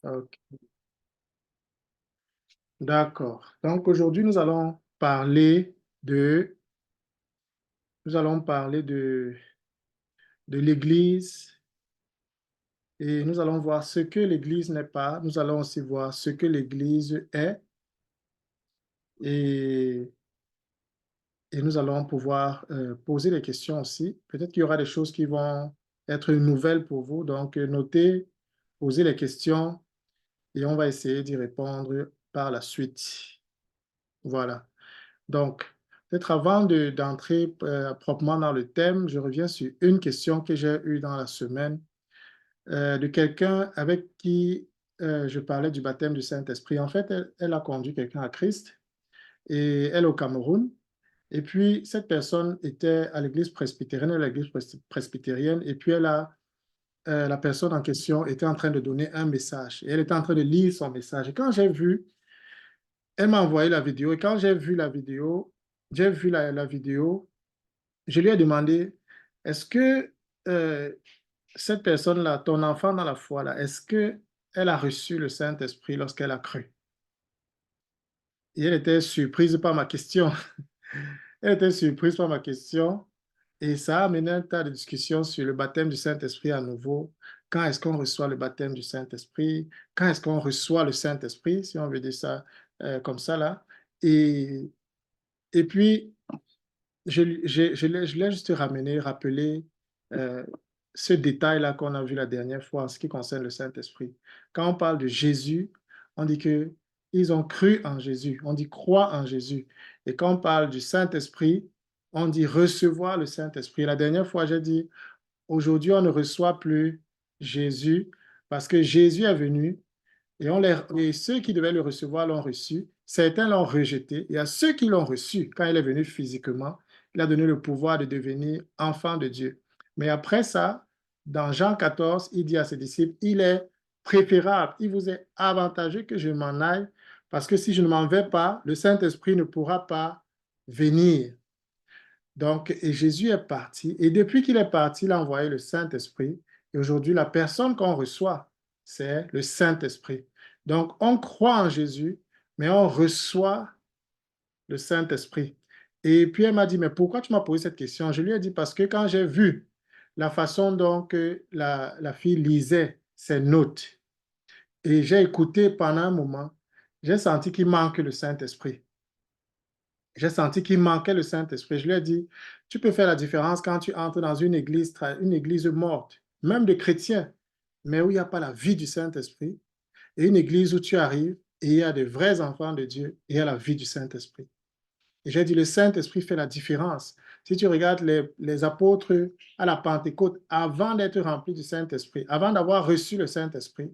Ok. D'accord. Donc aujourd'hui, nous allons parler de l'Église et nous allons voir ce que l'Église n'est pas. Nous allons aussi voir ce que l'Église est et, et nous allons pouvoir poser des questions aussi. Peut-être qu'il y aura des choses qui vont être nouvelles pour vous. Donc notez, posez les questions et on va essayer d'y répondre par la suite. Voilà. Donc, peut-être avant d'entrer proprement dans le thème, je reviens sur une question que j'ai eue dans la semaine de quelqu'un avec qui je parlais du baptême du Saint-Esprit. En fait, elle a conduit quelqu'un à Christ et elle est au Cameroun. Et puis, cette personne était à l'église presbytérienne, et puis la personne en question était en train de donner un message et elle était en train de lire son message. Et quand j'ai vu, elle m'a envoyé la vidéo et quand j'ai vu la vidéo, je lui ai demandé, est-ce que euh, cette personne-là, ton enfant dans la foi, là, est-ce qu'elle a reçu le Saint-Esprit lorsqu'elle a cru? Et elle était surprise par ma question. Elle était surprise par ma question et ça a amené un tas de discussions sur le baptême du Saint-Esprit à nouveau. Quand est-ce qu'on reçoit le baptême du Saint-Esprit? Quand est-ce qu'on reçoit le Saint-Esprit, si on veut dire ça comme ça là? Et, et puis, je l'ai juste rappelé euh, ce détail-là qu'on a vu la dernière fois en ce qui concerne le Saint-Esprit. Quand on parle de Jésus, on dit que ils ont cru en Jésus, on dit croire en Jésus. Et quand on parle du Saint-Esprit, on dit recevoir le Saint-Esprit. La dernière fois, j'ai dit, aujourd'hui, on ne reçoit plus Jésus parce que Jésus est venu et ceux qui devaient le recevoir l'ont reçu. Certains l'ont rejeté. Et à ceux qui l'ont reçu, quand il est venu physiquement, il a donné le pouvoir de devenir enfant de Dieu. Mais après ça, dans Jean 14, il dit à ses disciples, il est préférable, il vous est avantageux que je m'en aille, parce que si je ne m'en vais pas, le Saint-Esprit ne pourra pas venir. Donc, et Jésus est parti. Et depuis qu'il est parti, il a envoyé le Saint-Esprit. Et aujourd'hui, la personne qu'on reçoit, c'est le Saint-Esprit. Donc, on croit en Jésus, mais on reçoit le Saint-Esprit. Et puis, elle m'a dit, mais pourquoi tu m'as posé cette question? Je lui ai dit, parce que quand j'ai vu la façon dont la fille lisait ses notes, et j'ai écouté pendant un moment, j'ai senti qu'il manque le Saint-Esprit. J'ai senti qu'il manquait le Saint-Esprit. Je lui ai dit, tu peux faire la différence quand tu entres dans une église morte, même de chrétiens, mais où il n'y a pas la vie du Saint-Esprit, et une église où tu arrives et il y a de vrais enfants de Dieu et il y a la vie du Saint-Esprit. Et j'ai dit, le Saint-Esprit fait la différence. Si tu regardes les apôtres à la Pentecôte, avant d'être remplis du Saint-Esprit, avant d'avoir reçu le Saint-Esprit,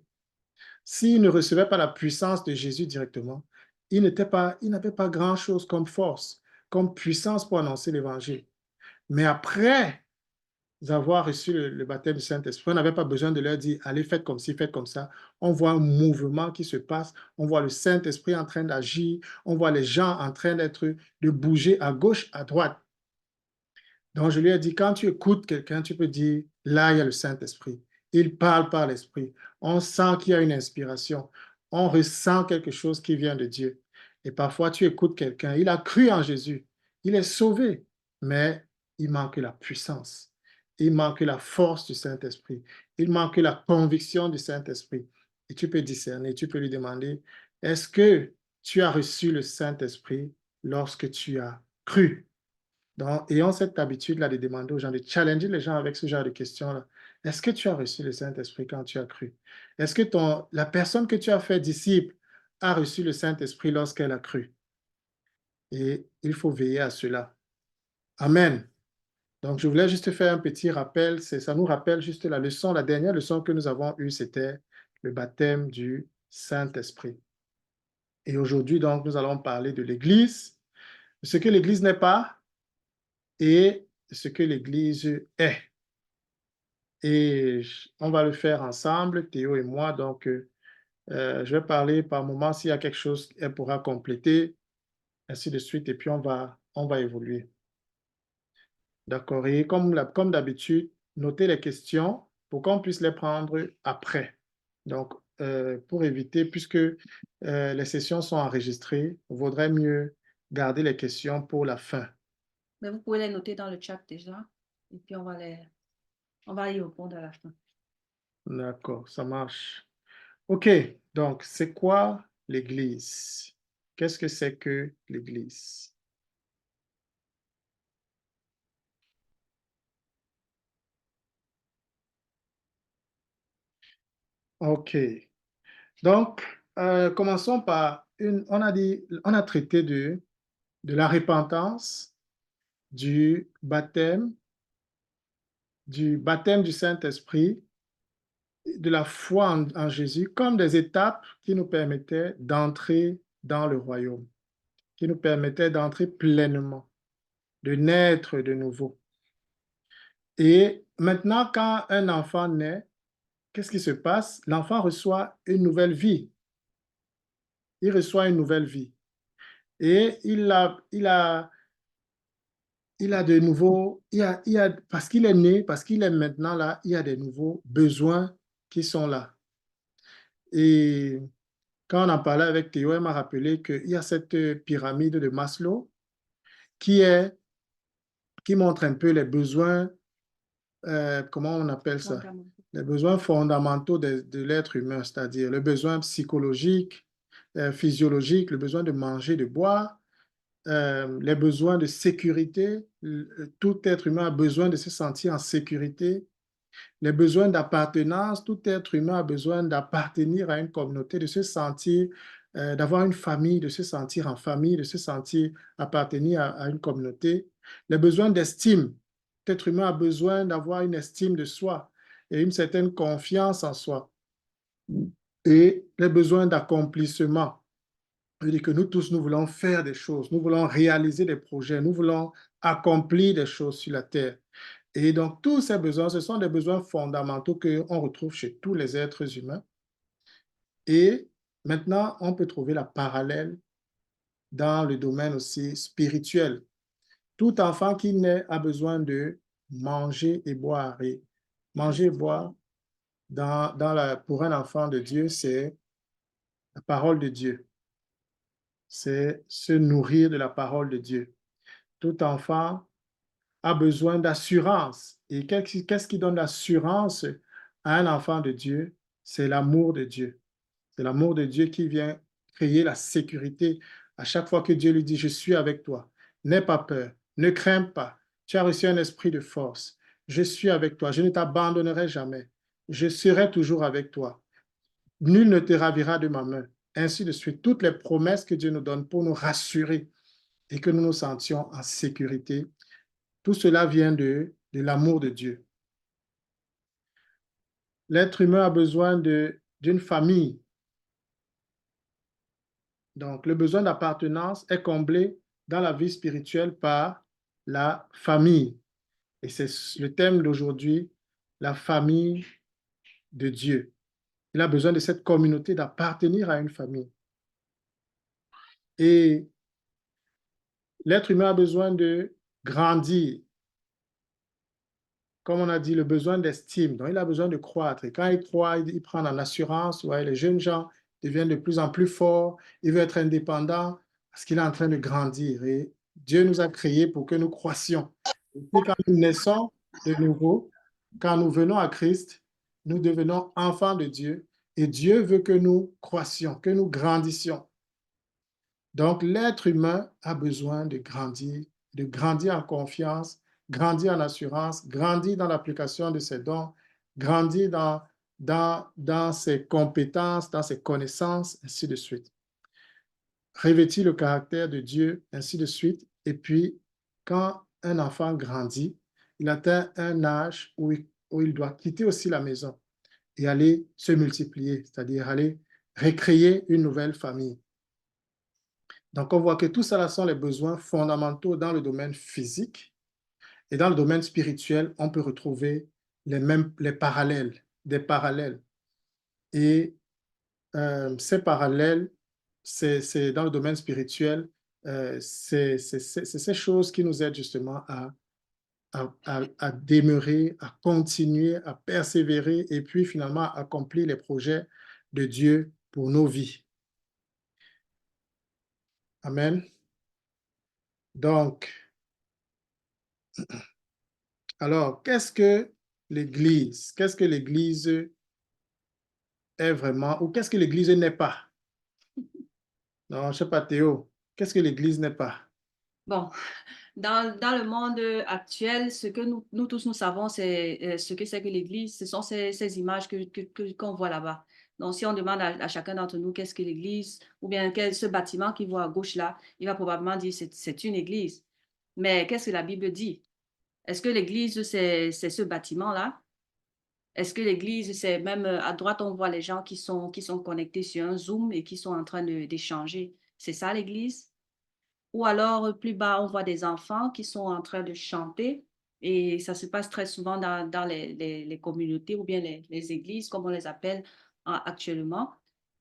s'ils ne recevaient pas la puissance de Jésus directement, ils n'avaient pas grand-chose comme force, comme puissance pour annoncer l'Évangile. Mais après avoir reçu le baptême du Saint-Esprit, on n'avait pas besoin de leur dire, allez, faites comme ci, faites comme ça. On voit un mouvement qui se passe, on voit le Saint-Esprit en train d'agir, on voit les gens en train de bouger à gauche, à droite. Donc, je lui ai dit, quand tu écoutes quelqu'un, tu peux dire, là, il y a le Saint-Esprit. Il parle par l'Esprit. On sent qu'il y a une inspiration. On ressent quelque chose qui vient de Dieu. Et parfois, tu écoutes quelqu'un, il a cru en Jésus. Il est sauvé, mais il manque la puissance. Il manque la force du Saint-Esprit. Il manque la conviction du Saint-Esprit. Et tu peux discerner, tu peux lui demander, est-ce que tu as reçu le Saint-Esprit lorsque tu as cru? Donc, ayons cette habitude-là de demander aux gens, de challenger les gens avec ce genre de questions-là. Est-ce que tu as reçu le Saint-Esprit quand tu as cru? Est-ce que la personne que tu as fait disciple a reçu le Saint-Esprit lorsqu'elle a cru? Et il faut veiller à cela. Amen. Donc, je voulais juste faire un petit rappel. Ça nous rappelle juste la leçon, la dernière leçon que nous avons eue, c'était le baptême du Saint-Esprit. Et aujourd'hui, donc, nous allons parler de l'Église, de ce que l'Église n'est pas et de ce que l'Église est. Et on va le faire ensemble, Théo et moi. Donc, je vais parler par moment s'il y a quelque chose qu'elle pourra compléter, ainsi de suite. Et puis, on va évoluer. D'accord. Et comme d'habitude, notez les questions pour qu'on puisse les prendre après. Donc, pour éviter, puisque les sessions sont enregistrées, il vaudrait mieux garder les questions pour la fin. Mais vous pouvez les noter dans le chat déjà. Et puis, on va y répondre à la fin. D'accord, ça marche. OK, donc c'est quoi l'Église? Qu'est-ce que c'est que l'Église? OK, donc commençons par on a traité de la repentance, du baptême du Saint-Esprit, de la foi en Jésus comme des étapes qui nous permettaient d'entrer dans le royaume, qui nous permettaient d'entrer pleinement, de naître de nouveau. Et maintenant, quand un enfant naît, qu'est-ce qui se passe? L'enfant reçoit une nouvelle vie. Il reçoit une nouvelle vie. Et il a de nouveaux, parce qu'il est né, parce qu'il est maintenant là, il y a des nouveaux besoins qui sont là. Et quand on en parlait avec Théo, elle m'a rappelé qu'il y a cette pyramide de Maslow qui montre un peu les besoins, comment on appelle ça? Les besoins fondamentaux de l'être humain, c'est-à-dire le besoin psychologique, physiologique, le besoin de manger, de boire, les besoins de sécurité. Tout être humain a besoin de se sentir en sécurité. Les besoins d'appartenance, tout être humain a besoin d'appartenir à une communauté, de se sentir, d'avoir une famille, de se sentir en famille, de se sentir appartenir à une communauté. Les besoins d'estime, tout être humain a besoin d'avoir une estime de soi et une certaine confiance en soi. Et les besoins d'accomplissement. Je dis que nous tous, nous voulons faire des choses, nous voulons réaliser des projets, nous voulons accomplir des choses sur la terre. Et donc, tous ces besoins, ce sont des besoins fondamentaux qu'on retrouve chez tous les êtres humains. Et maintenant, on peut trouver la parallèle dans le domaine aussi spirituel. Tout enfant qui naît a besoin de manger et boire. Et manger et boire, pour un enfant de Dieu, c'est la parole de Dieu. C'est se nourrir de la parole de Dieu. Tout enfant a besoin d'assurance. Et qu'est-ce qui donne l'assurance à un enfant de Dieu? C'est l'amour de Dieu. C'est l'amour de Dieu qui vient créer la sécurité à chaque fois que Dieu lui dit, je suis avec toi. N'aie pas peur, ne crains pas. Tu as reçu un esprit de force. Je suis avec toi, je ne t'abandonnerai jamais. Je serai toujours avec toi. Nul ne te ravira de ma main. Ainsi de suite, toutes les promesses que Dieu nous donne pour nous rassurer et que nous nous sentions en sécurité. Tout cela vient de l'amour de Dieu. L'être humain a besoin d'une famille. Donc, le besoin d'appartenance est comblé dans la vie spirituelle par la famille. Et c'est le thème d'aujourd'hui, la famille de Dieu. Il a besoin de cette communauté, d'appartenir à une famille. Et l'être humain a besoin de grandir. Comme on a dit, le besoin d'estime. Donc, il a besoin de croître. Et quand il croît, il prend en assurance. Ouais, les jeunes gens deviennent de plus en plus forts. Il veut être indépendant parce qu'il est en train de grandir. Et Dieu nous a créés pour que nous croissions. Et puis, quand nous naissons de nouveau, quand nous venons à Christ, nous devenons enfants de Dieu. Et Dieu veut que nous croissions, que nous grandissions. Donc, l'être humain a besoin de grandir en confiance, grandir en assurance, grandir dans l'application de ses dons, grandir dans ses compétences, dans ses connaissances, ainsi de suite. Revêtir le caractère de Dieu, ainsi de suite. Et puis, quand un enfant grandit, il atteint un âge où il doit quitter aussi la maison et aller se multiplier, c'est-à-dire aller recréer une nouvelle famille. Donc, on voit que tout ça, là sont les besoins fondamentaux dans le domaine physique. Et dans le domaine spirituel, on peut retrouver les parallèles, des parallèles. Et ces parallèles, c'est dans le domaine spirituel, c'est ces choses qui nous aident justement à demeurer, à continuer, à persévérer et puis finalement à accomplir les projets de Dieu pour nos vies. Amen. Donc, alors, qu'est-ce que l'Église? Qu'est-ce que l'Église est vraiment, ou qu'est-ce que l'Église n'est pas? Non, je ne sais pas, Théo. Qu'est-ce que l'Église n'est pas? Bon, dans le monde actuel, ce que nous tous nous savons, c'est ce que c'est que l'Église. Ce sont ces images qu'on voit là-bas. Donc, si on demande à chacun d'entre nous qu'est-ce que l'Église, ou bien ce bâtiment qu'il voit à gauche là, il va probablement dire c'est une Église. Mais qu'est-ce que la Bible dit? Est-ce que l'Église, c'est ce bâtiment-là? Est-ce que l'Église, c'est même à droite, on voit les gens qui sont connectés sur un Zoom et qui sont en train d'échanger. C'est ça l'Église? Ou alors, plus bas, on voit des enfants qui sont en train de chanter. Et ça se passe très souvent dans les communautés ou bien les églises, comme on les appelle actuellement.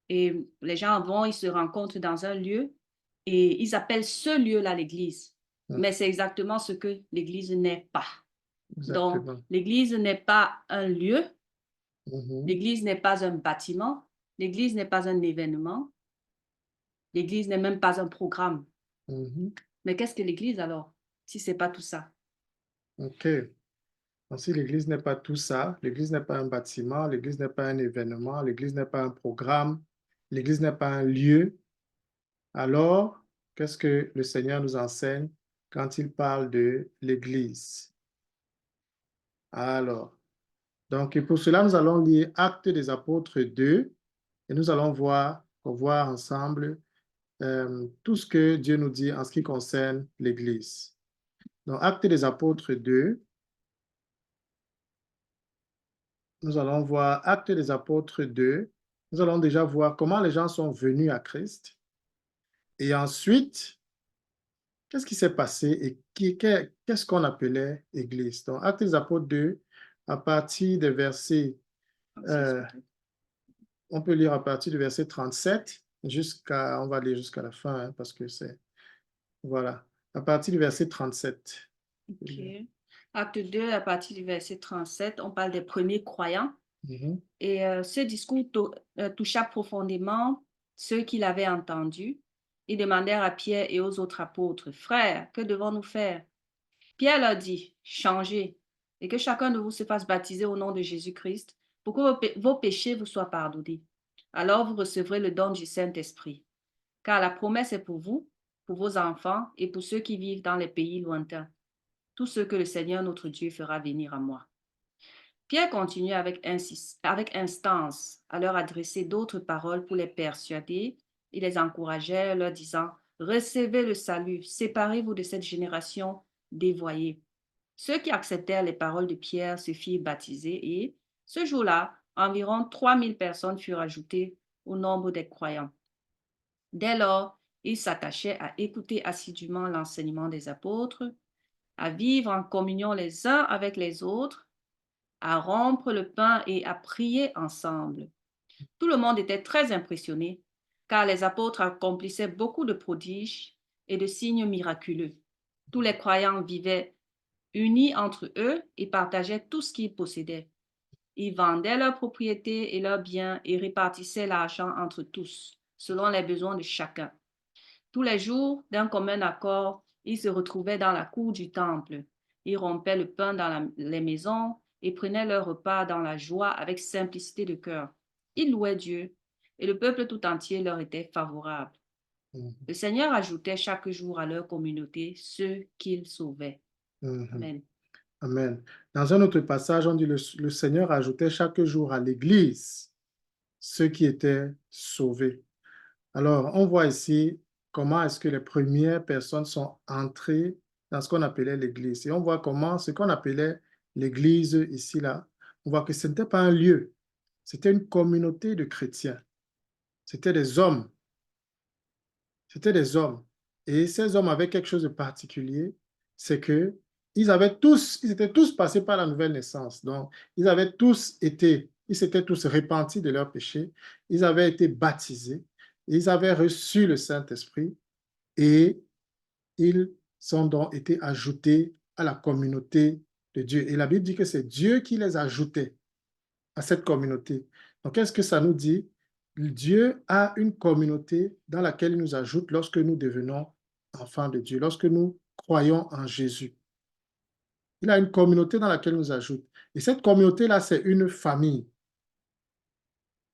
Et les gens vont, ils se rencontrent dans un lieu et ils appellent ce lieu-là l'église. Mm, Mais c'est exactement ce que l'église n'est pas. Donc, exactement. l'église n'est pas un lieu, Mhm, l'église n'est pas un bâtiment, l'église n'est pas un événement, l'église n'est même pas un programme. mhm. Mais qu'est-ce que l'église alors, si c'est pas tout ça? OK. Donc, si l'Église n'est pas tout ça, l'Église n'est pas un bâtiment, l'Église n'est pas un événement, l'Église n'est pas un programme, l'Église n'est pas un lieu, alors qu'est-ce que le Seigneur nous enseigne quand il parle de l'Église? Alors, donc, et pour cela, nous allons lire Actes des Apôtres 2 et nous allons voir ensemble tout ce que Dieu nous dit en ce qui concerne l'Église. Donc, Actes des Apôtres 2, nous allons voir Actes des Apôtres 2. Nous allons déjà voir comment les gens sont venus à Christ. Et ensuite, qu'est-ce qui s'est passé et qu'est-ce qu'on appelait Église? Donc, Actes des Apôtres 2, à partir des versets, euh, on peut lire à partir du verset 37 jusqu'à, on va lire jusqu'à la fin, hein, parce que c'est, voilà, à partir du verset 37. OK. Acte 2, à partir du verset 37, on parle des premiers croyants. Mhm, Et ce discours toucha profondément ceux qui l'avaient entendu. Ils demandèrent à Pierre et aux autres apôtres, Frères, que devons-nous faire? Pierre leur dit, Changez et que chacun de vous se fasse baptiser au nom de Jésus-Christ pour que vos péchés vous soient pardonnés. Alors vous recevrez le don du Saint-Esprit. Car la promesse est pour vous, pour vos enfants et pour ceux qui vivent dans les pays lointains, tous ceux que le Seigneur notre Dieu fera venir à moi. Pierre continue avec instance à leur adresser d'autres paroles pour les persuader. Il les encourageait, leur disant, Recevez le salut, séparez-vous de cette génération dévoyée. Ceux qui acceptèrent les paroles de Pierre se firent baptiser et, ce jour-là, environ 3000 personnes furent ajoutées au nombre des croyants. Dès lors, ils s'attachaient à écouter assidûment l'enseignement des apôtres, à vivre en communion les uns avec les autres, à rompre le pain et à prier ensemble. Tout le monde était très impressionné, car les apôtres accomplissaient beaucoup de prodiges et de signes miraculeux. Tous les croyants vivaient unis entre eux et partageaient tout ce qu'ils possédaient. Ils vendaient leurs propriétés et leurs biens et répartissaient l'argent entre tous, selon les besoins de chacun. Tous les jours, d'un commun accord, ils se retrouvaient dans la cour du temple. Ils rompaient le pain dans les maisons et prenaient leur repas dans la joie avec simplicité de cœur. Ils louaient Dieu et le peuple tout entier leur était favorable. mhm, Le Seigneur ajoutait chaque jour à leur communauté ceux qu'il sauvait. mhm. Amen. Amen. Dans un autre passage, on dit le Seigneur ajoutait chaque jour à l'Église ceux qui étaient sauvés. Alors, on voit ici comment est-ce que les premières personnes sont entrées dans ce qu'on appelait l'Église. Et on voit comment ce qu'on appelait l'Église ici, là, on voit que ce n'était pas un lieu, c'était une communauté de chrétiens. C'était des hommes. C'était des hommes. Et ces hommes avaient quelque chose de particulier, c'est que ils étaient tous passés par la nouvelle naissance. Donc, ils s'étaient tous repentis de leurs péchés. Ils avaient été baptisés. Ils avaient reçu le Saint-Esprit et ils ont donc été ajoutés à la communauté de Dieu. Et la Bible dit que c'est Dieu qui les ajoutait à cette communauté. Donc, qu'est-ce que ça nous dit? Dieu a une communauté dans laquelle il nous ajoute lorsque nous devenons enfants de Dieu, lorsque nous croyons en Jésus. Il a une communauté dans laquelle il nous ajoute. Et cette communauté-là, c'est une famille.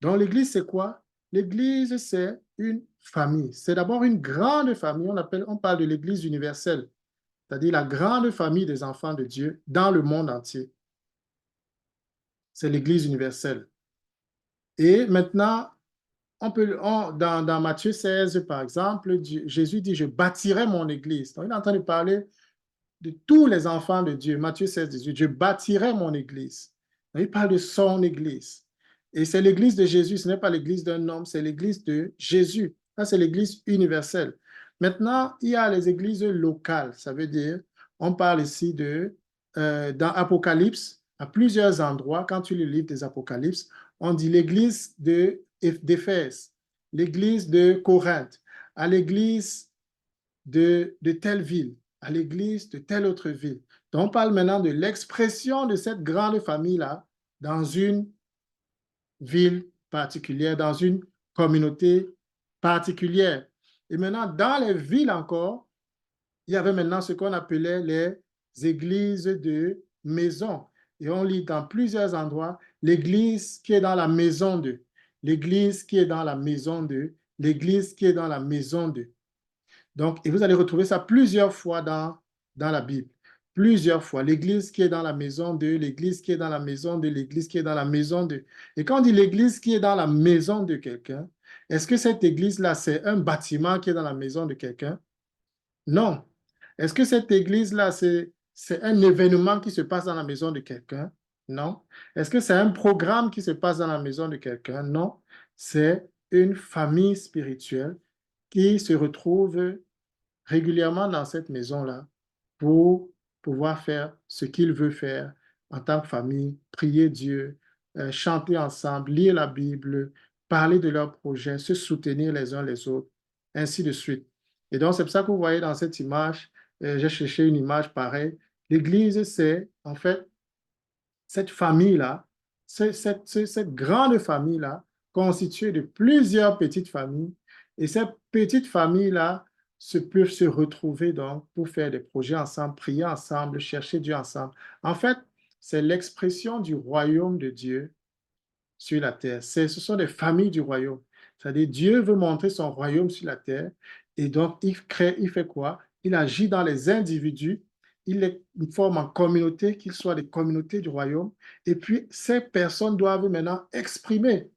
Donc, l'Église, c'est quoi? L'Église, c'est une famille. C'est d'abord une grande famille. On parle de l'Église universelle, c'est-à-dire la grande famille des enfants de Dieu dans le monde entier. C'est l'Église universelle. Et maintenant, dans Matthieu 16, par exemple, Jésus dit, je bâtirai mon Église. Donc, il est en train de parler de tous les enfants de Dieu. Matthieu 16, 18, je bâtirai mon Église. Donc, il parle de son Église. Et c'est l'Église de Jésus, ce n'est pas l'Église d'un homme, c'est l'Église de Jésus. Ça, c'est l'Église universelle. Maintenant, il y a les églises locales. Ça veut dire, on parle ici dans Apocalypse, à plusieurs endroits, quand tu lis le livre des Apocalypses, on dit l'Église d'Éphèse, l'Église de Corinthe, à l'Église de telle ville, à l'église de telle autre ville. Donc, on parle maintenant de l'expression de cette grande famille-là dans une ville particulière, dans une communauté particulière. Et maintenant, dans les villes encore, il y avait maintenant ce qu'on appelait les églises de maison. Et on lit dans plusieurs endroits l'église qui est dans la maison de, l'église qui est dans la maison de, l'église qui est dans la maison de. Donc, et vous allez retrouver ça plusieurs fois dans la Bible. Plusieurs fois. L'église qui est dans la maison de, l'église qui est dans la maison de, l'église qui est dans la maison de. Et quand on dit l'église qui est dans la maison de quelqu'un, est-ce que cette église-là, c'est un bâtiment qui est dans la maison de quelqu'un? Non. Est-ce que cette église-là, c'est un événement qui se passe dans la maison de quelqu'un? Non. Est-ce que c'est un programme qui se passe dans la maison de quelqu'un? Non. C'est une famille spirituelle qui se retrouve régulièrement dans cette maison-là pour pouvoir faire ce qu'il veut faire en tant que famille, prier Dieu, chanter ensemble, lire la Bible, parler de leurs projets, se soutenir les uns les autres, ainsi de suite. Et donc, c'est pour ça que vous voyez dans cette image, j'ai cherché une image pareille. L'Église, c'est en fait cette famille-là, cette grande famille-là, constituée de plusieurs petites familles, et ces petites familles-là peuvent se retrouver donc pour faire des projets ensemble, prier ensemble, chercher Dieu ensemble. En fait, c'est l'expression du royaume de Dieu sur la terre. Ce sont des familles du royaume. C'est-à-dire, Dieu veut montrer son royaume sur la terre, et donc il fait quoi? Il agit dans les individus, il les forme en communauté, qu'ils soient des communautés du royaume, et puis ces personnes doivent maintenant exprimer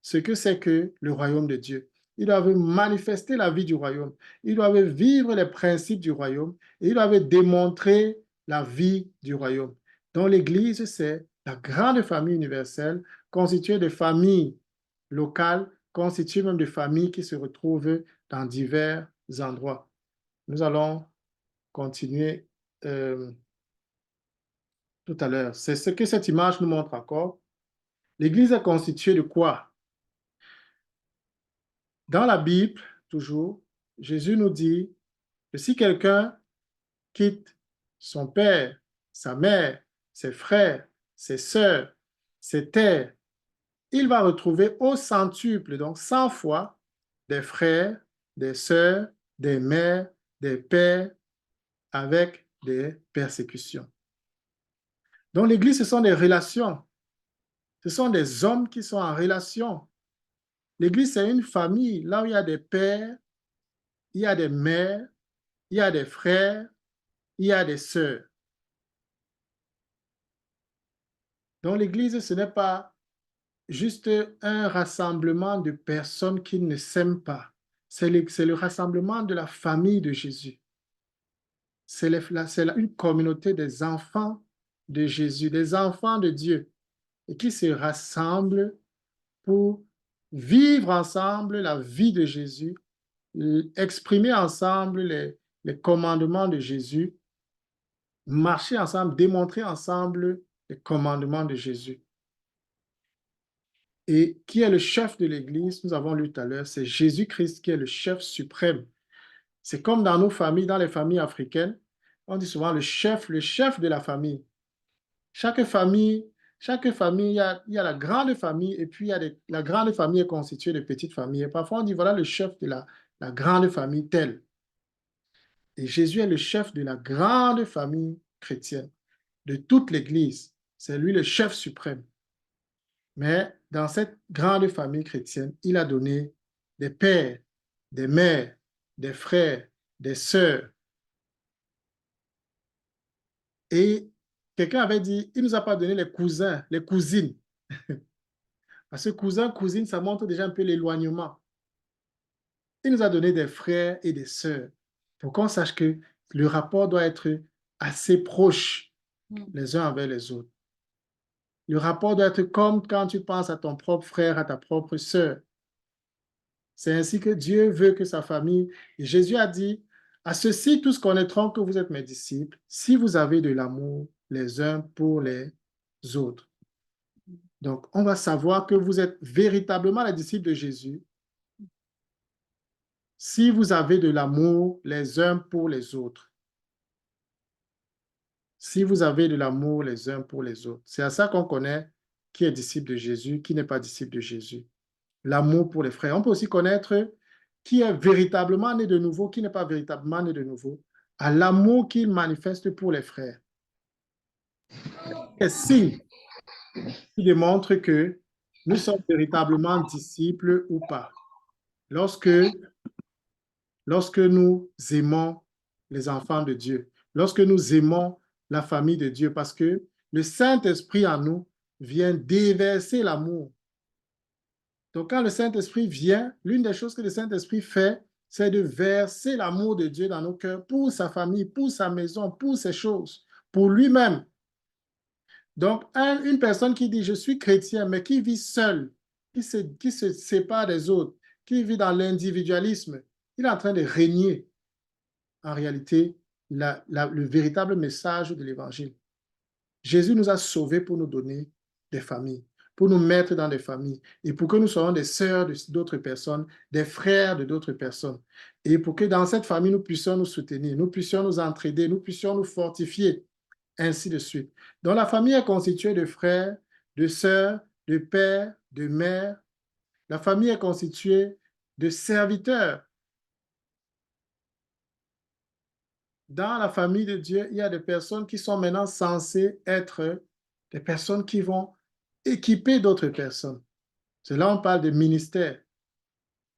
ce que c'est que le royaume de Dieu. Ils doivent manifester la vie du royaume, ils doivent vivre les principes du royaume, et ils doivent démontrer la vie du royaume. Donc l'Église, c'est la grande famille universelle constituée de familles locales, constituée même de familles qui se retrouvent dans divers endroits. Nous allons continuer tout à l'heure. C'est ce que cette image nous montre encore. L'Église est constituée de quoi? Dans la Bible, toujours, Jésus nous dit que si quelqu'un quitte son père, sa mère, ses frères, ses sœurs, ses terres, il va retrouver au centuple, donc 100 fois, des frères, des sœurs, des mères, des pères, avec des persécutions. Donc l'Église, ce sont des relations. Ce sont des hommes qui sont en relation. L'Église, c'est une famille, là où il y a des pères, il y a des mères, il y a des frères, il y a des sœurs. Donc l'Église, ce n'est pas juste un rassemblement de personnes qui ne s'aiment pas. C'est le rassemblement de la famille de Jésus. C'est une communauté des enfants de Jésus, des enfants de Dieu, et qui se rassemblent pour vivre ensemble la vie de Jésus, exprimer ensemble les commandements de Jésus, marcher ensemble, démontrer ensemble les commandements de Jésus. Et qui est le chef de l'Église? Nous avons lu tout à l'heure, c'est Jésus-Christ qui est le chef suprême. C'est comme dans nos familles, dans les familles africaines, on dit souvent le chef de la famille. Chaque famille Chaque famille, il y a la grande famille et puis la grande famille est constituée de petites familles. Et parfois, on dit, voilà le chef de la grande famille telle. Et Jésus est le chef de la grande famille chrétienne, de toute l'Église. C'est lui le chef suprême. Mais dans cette grande famille chrétienne, il a donné des pères, des mères, des frères, des sœurs. Et quelqu'un avait dit, il ne nous a pas donné les cousins, les cousines. Parce que cousin, cousine, ça montre déjà un peu l'éloignement. Il nous a donné des frères et des sœurs pour qu'on sache que le rapport doit être assez proche les uns avec les autres. Le rapport doit être comme quand tu penses à ton propre frère, à ta propre sœur. C'est ainsi que Dieu veut que sa famille... Et Jésus a dit, à ceux-ci tous connaîtront que vous êtes mes disciples, si vous avez de l'amour les uns pour les autres. Donc, on va savoir que vous êtes véritablement les disciples de Jésus si vous avez de l'amour les uns pour les autres. Si vous avez de l'amour les uns pour les autres. C'est à ça qu'on connaît qui est disciple de Jésus, qui n'est pas disciple de Jésus. L'amour pour les frères. On peut aussi connaître qui est véritablement né de nouveau, qui n'est pas véritablement né de nouveau, à l'amour qu'il manifeste pour les frères. C'est signe qui démontre que nous sommes véritablement disciples ou pas. Lorsque nous aimons les enfants de Dieu, lorsque nous aimons la famille de Dieu, parce que le Saint-Esprit en nous vient déverser l'amour. Donc, quand le Saint-Esprit vient, l'une des choses que le Saint-Esprit fait, c'est de verser l'amour de Dieu dans nos cœurs pour sa famille, pour sa maison, pour ses choses, pour lui-même. Donc, une personne qui dit « je suis chrétien », mais qui vit seul, qui se sépare des autres, qui vit dans l'individualisme, il est en train de régner en réalité le véritable message de l'Évangile. Jésus nous a sauvés pour nous donner des familles, pour nous mettre dans des familles et pour que nous soyons des sœurs d'autres personnes, des frères de d'autres personnes. Et pour que dans cette famille, nous puissions nous soutenir, nous puissions nous entraider, nous puissions nous fortifier, ainsi de suite. Donc la famille est constituée de frères, de sœurs, de pères, de mères. La famille est constituée de serviteurs. Dans la famille de Dieu, il y a des personnes qui sont maintenant censées être des personnes qui vont équiper d'autres personnes. C'est là on parle de ministère.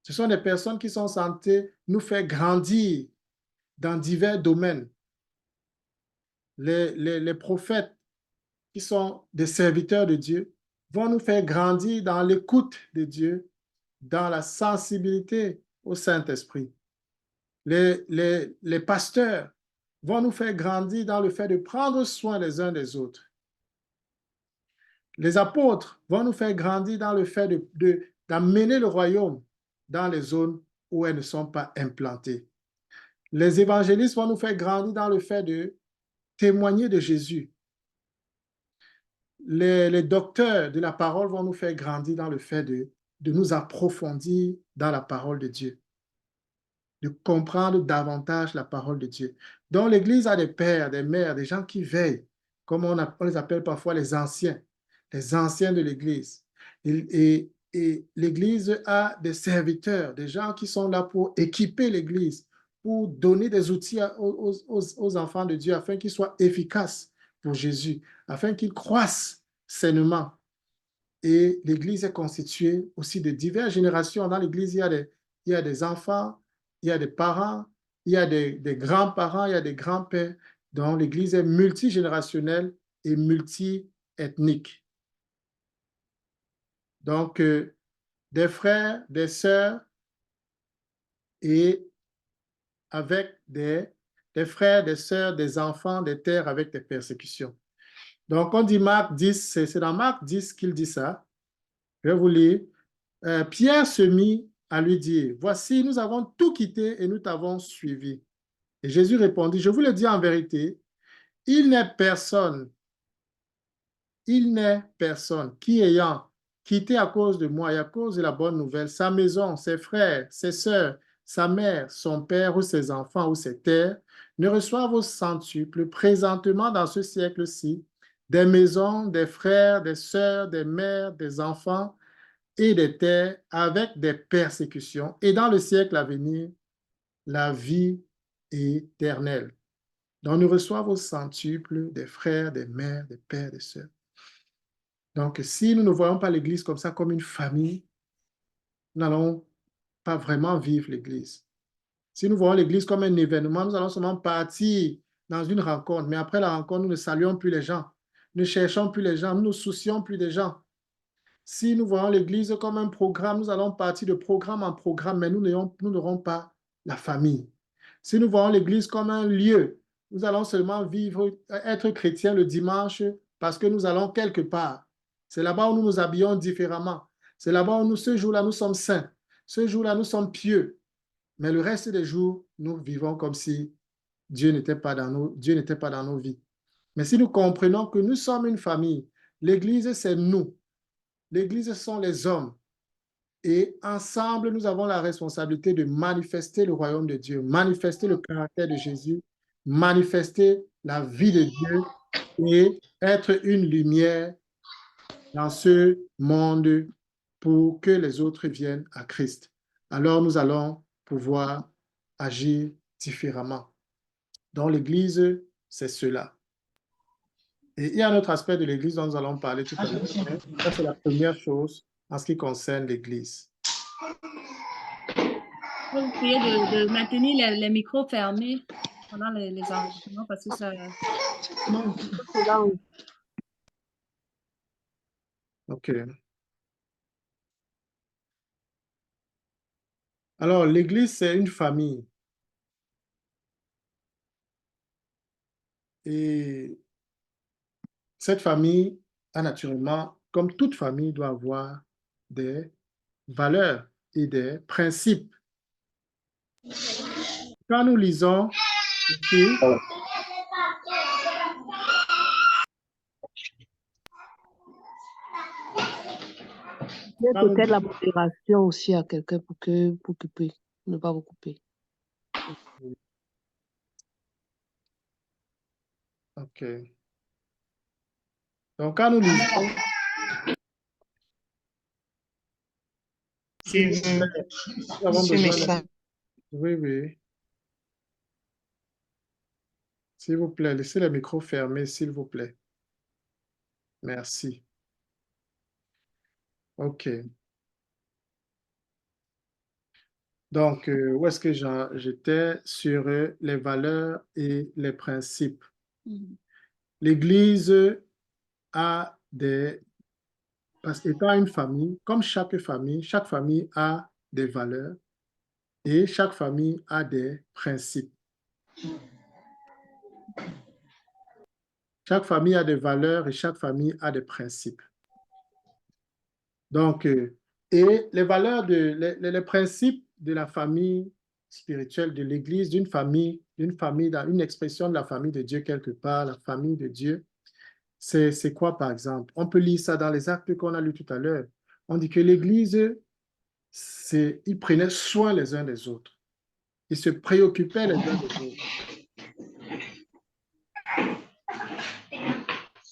Ce sont des personnes qui sont censées nous faire grandir dans divers domaines. Les prophètes qui sont des serviteurs de Dieu vont nous faire grandir dans l'écoute de Dieu, dans la sensibilité au Saint-Esprit. Les pasteurs vont nous faire grandir dans le fait de prendre soin les uns des autres. Les apôtres vont nous faire grandir dans le fait d'amener le royaume dans les zones où elles ne sont pas implantées. Les évangélistes vont nous faire grandir dans le fait de témoigner de Jésus. Les docteurs de la parole vont nous faire grandir dans le fait de nous approfondir dans la parole de Dieu, de comprendre davantage la parole de Dieu. Donc l'Église a des pères, des mères, des gens qui veillent, comme on les appelle parfois les anciens de l'Église. Et l'Église a des serviteurs, des gens qui sont là pour équiper l'Église, pour donner des outils aux enfants de Dieu afin qu'ils soient efficaces pour Jésus, afin qu'ils croissent sainement. Et l'Église est constituée aussi de diverses générations. Dans l'Église, il y a des enfants, il y a des parents, il y a des grands-parents, il y a des grands-pères. Donc, l'Église est multigénérationnelle et multi-ethnique. Donc, des frères, des sœurs et avec des frères, des sœurs, des enfants, des terres avec des persécutions. Donc, on dit Marc 10, c'est dans Marc 10 qu'il dit ça. Je vais vous lire. Pierre se mit à lui dire, « Voici, nous avons tout quitté et nous t'avons suivi. » Et Jésus répondit, « Je vous le dis en vérité, il n'est personne qui ayant quitté à cause de moi et à cause de la bonne nouvelle, sa maison, ses frères, ses sœurs, sa mère, son père ou ses enfants ou ses terres, ne reçoivent au centuple présentement dans ce siècle-ci des maisons, des frères, des sœurs, des mères, des enfants et des terres avec des persécutions, et dans le siècle à venir, la vie éternelle. Donc, nous reçoivons au centuple des frères, des mères, des pères, des sœurs. Donc, si nous ne voyons pas l'Église comme ça, comme une famille, nous n'allons pas vraiment vivre l'Église. Si nous voyons l'Église comme un événement, nous allons seulement partir dans une rencontre, mais après la rencontre, nous ne saluons plus les gens, nous ne cherchons plus les gens, nous ne nous soucions plus des gens. Si nous voyons l'Église comme un programme, nous allons partir de programme en programme, mais nous n'aurons pas la famille. Si nous voyons l'Église comme un lieu, nous allons seulement vivre, être chrétiens le dimanche parce que nous allons quelque part. C'est là-bas où nous nous habillons différemment. C'est là-bas où ce jour-là, nous sommes saints. Ce jour-là, nous sommes pieux. Mais le reste des jours, nous vivons comme si Dieu n'était pas dans nos vies. Mais si nous comprenons que nous sommes une famille, l'Église, c'est nous. L'Église, ce sont les hommes. Et ensemble, nous avons la responsabilité de manifester le royaume de Dieu, manifester le caractère de Jésus, manifester la vie de Dieu et être une lumière dans ce monde pour que les autres viennent à Christ. Alors, nous allons pouvoir agir différemment. Donc, l'Église, c'est cela. Et il y a un autre aspect de l'Église dont nous allons parler tout à l'heure. Ça, c'est la première chose en ce qui concerne l'Église. Je vais vous prier de maintenir les micros fermés pendant les enregistrements parce que ça... OK. Alors, l'Église, c'est une famille. Et cette famille a naturellement, comme toute famille, doit avoir des valeurs et des principes. Quand nous lisons ici, Peut-être la modération aussi à quelqu'un pour couper, ne pas vous couper. OK. Donc, quand nous lisons, nous avons besoin de... Oui, oui. S'il vous plaît, laissez le micro fermé, s'il vous plaît. Merci. OK. Donc, où est-ce que j'étais? Sur les valeurs et les principes. L'Église a parce qu'étant une famille, comme chaque famille a des valeurs et chaque famille a des principes. Chaque famille a des valeurs et chaque famille a des principes. Donc, et les valeurs, les principes de la famille spirituelle, de l'Église, d'une famille, dans une expression de la famille de Dieu quelque part, la famille de Dieu, c'est quoi par exemple? On peut lire ça dans les actes qu'on a lus tout à l'heure. On dit que l'Église, ils prenaient soin les uns des autres. Ils se préoccupaient les uns des autres.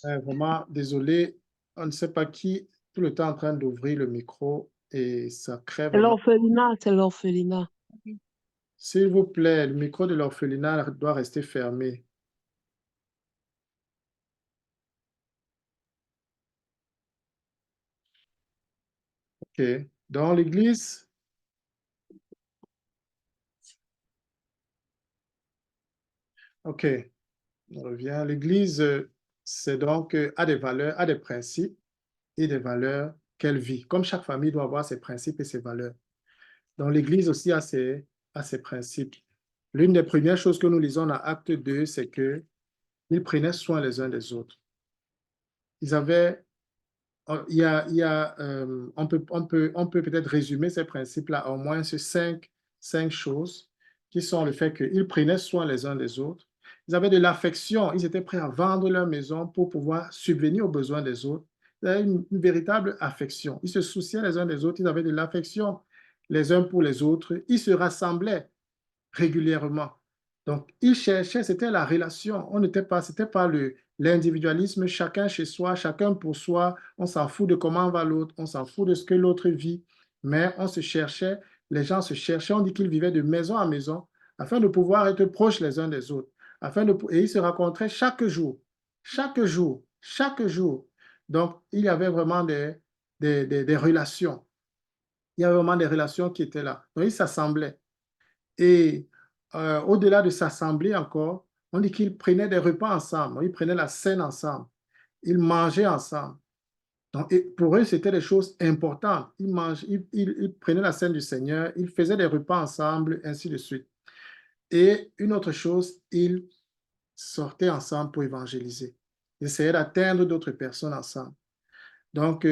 Vraiment, désolé, on ne sait pas qui, tout le temps en train d'ouvrir le micro et ça crée vraiment... C'est l'orphelinat. S'il vous plaît, le micro de l'orphelinat doit rester fermé. OK. Dans l'Église, OK, on revient. L'Église, c'est donc, a des valeurs, a des principes et des valeurs qu'elle vit. Comme chaque famille doit avoir ses principes et ses valeurs. Donc, l'Église aussi a ses principes. L'une des premières choses que nous lisons dans Acte 2, c'est qu'ils prenaient soin les uns des autres. Ils avaient, on peut peut-être résumer ces principes-là en moins sur cinq choses qui sont le fait qu'ils prenaient soin les uns des autres. Ils avaient de l'affection, ils étaient prêts à vendre leur maison pour pouvoir subvenir aux besoins des autres. Ils avaient une véritable affection. Ils se souciaient les uns des autres, ils avaient de l'affection les uns pour les autres. Ils se rassemblaient régulièrement. Donc, il cherchait, c'était la relation. C'était pas l'individualisme, chacun chez soi, chacun pour soi. On s'en fout de comment va l'autre, on s'en fout de ce que l'autre vit. Mais on se cherchait, les gens se cherchaient. On dit qu'ils vivaient de maison en maison afin de pouvoir être proches les uns des autres. Et ils se rencontraient chaque jour, chaque jour, chaque jour. Donc, il y avait vraiment des relations. Il y avait vraiment des relations qui étaient là. Donc, ils s'assemblaient. Et au-delà de s'assembler encore, on dit qu'ils prenaient des repas ensemble, ils prenaient la scène ensemble, ils mangeaient ensemble. Donc, et pour eux, c'était des choses importantes. Ils prenaient la scène du Seigneur, ils faisaient des repas ensemble, ainsi de suite. Et une autre chose, ils sortaient ensemble pour évangéliser. Ils essayaient d'atteindre d'autres personnes ensemble. Donc,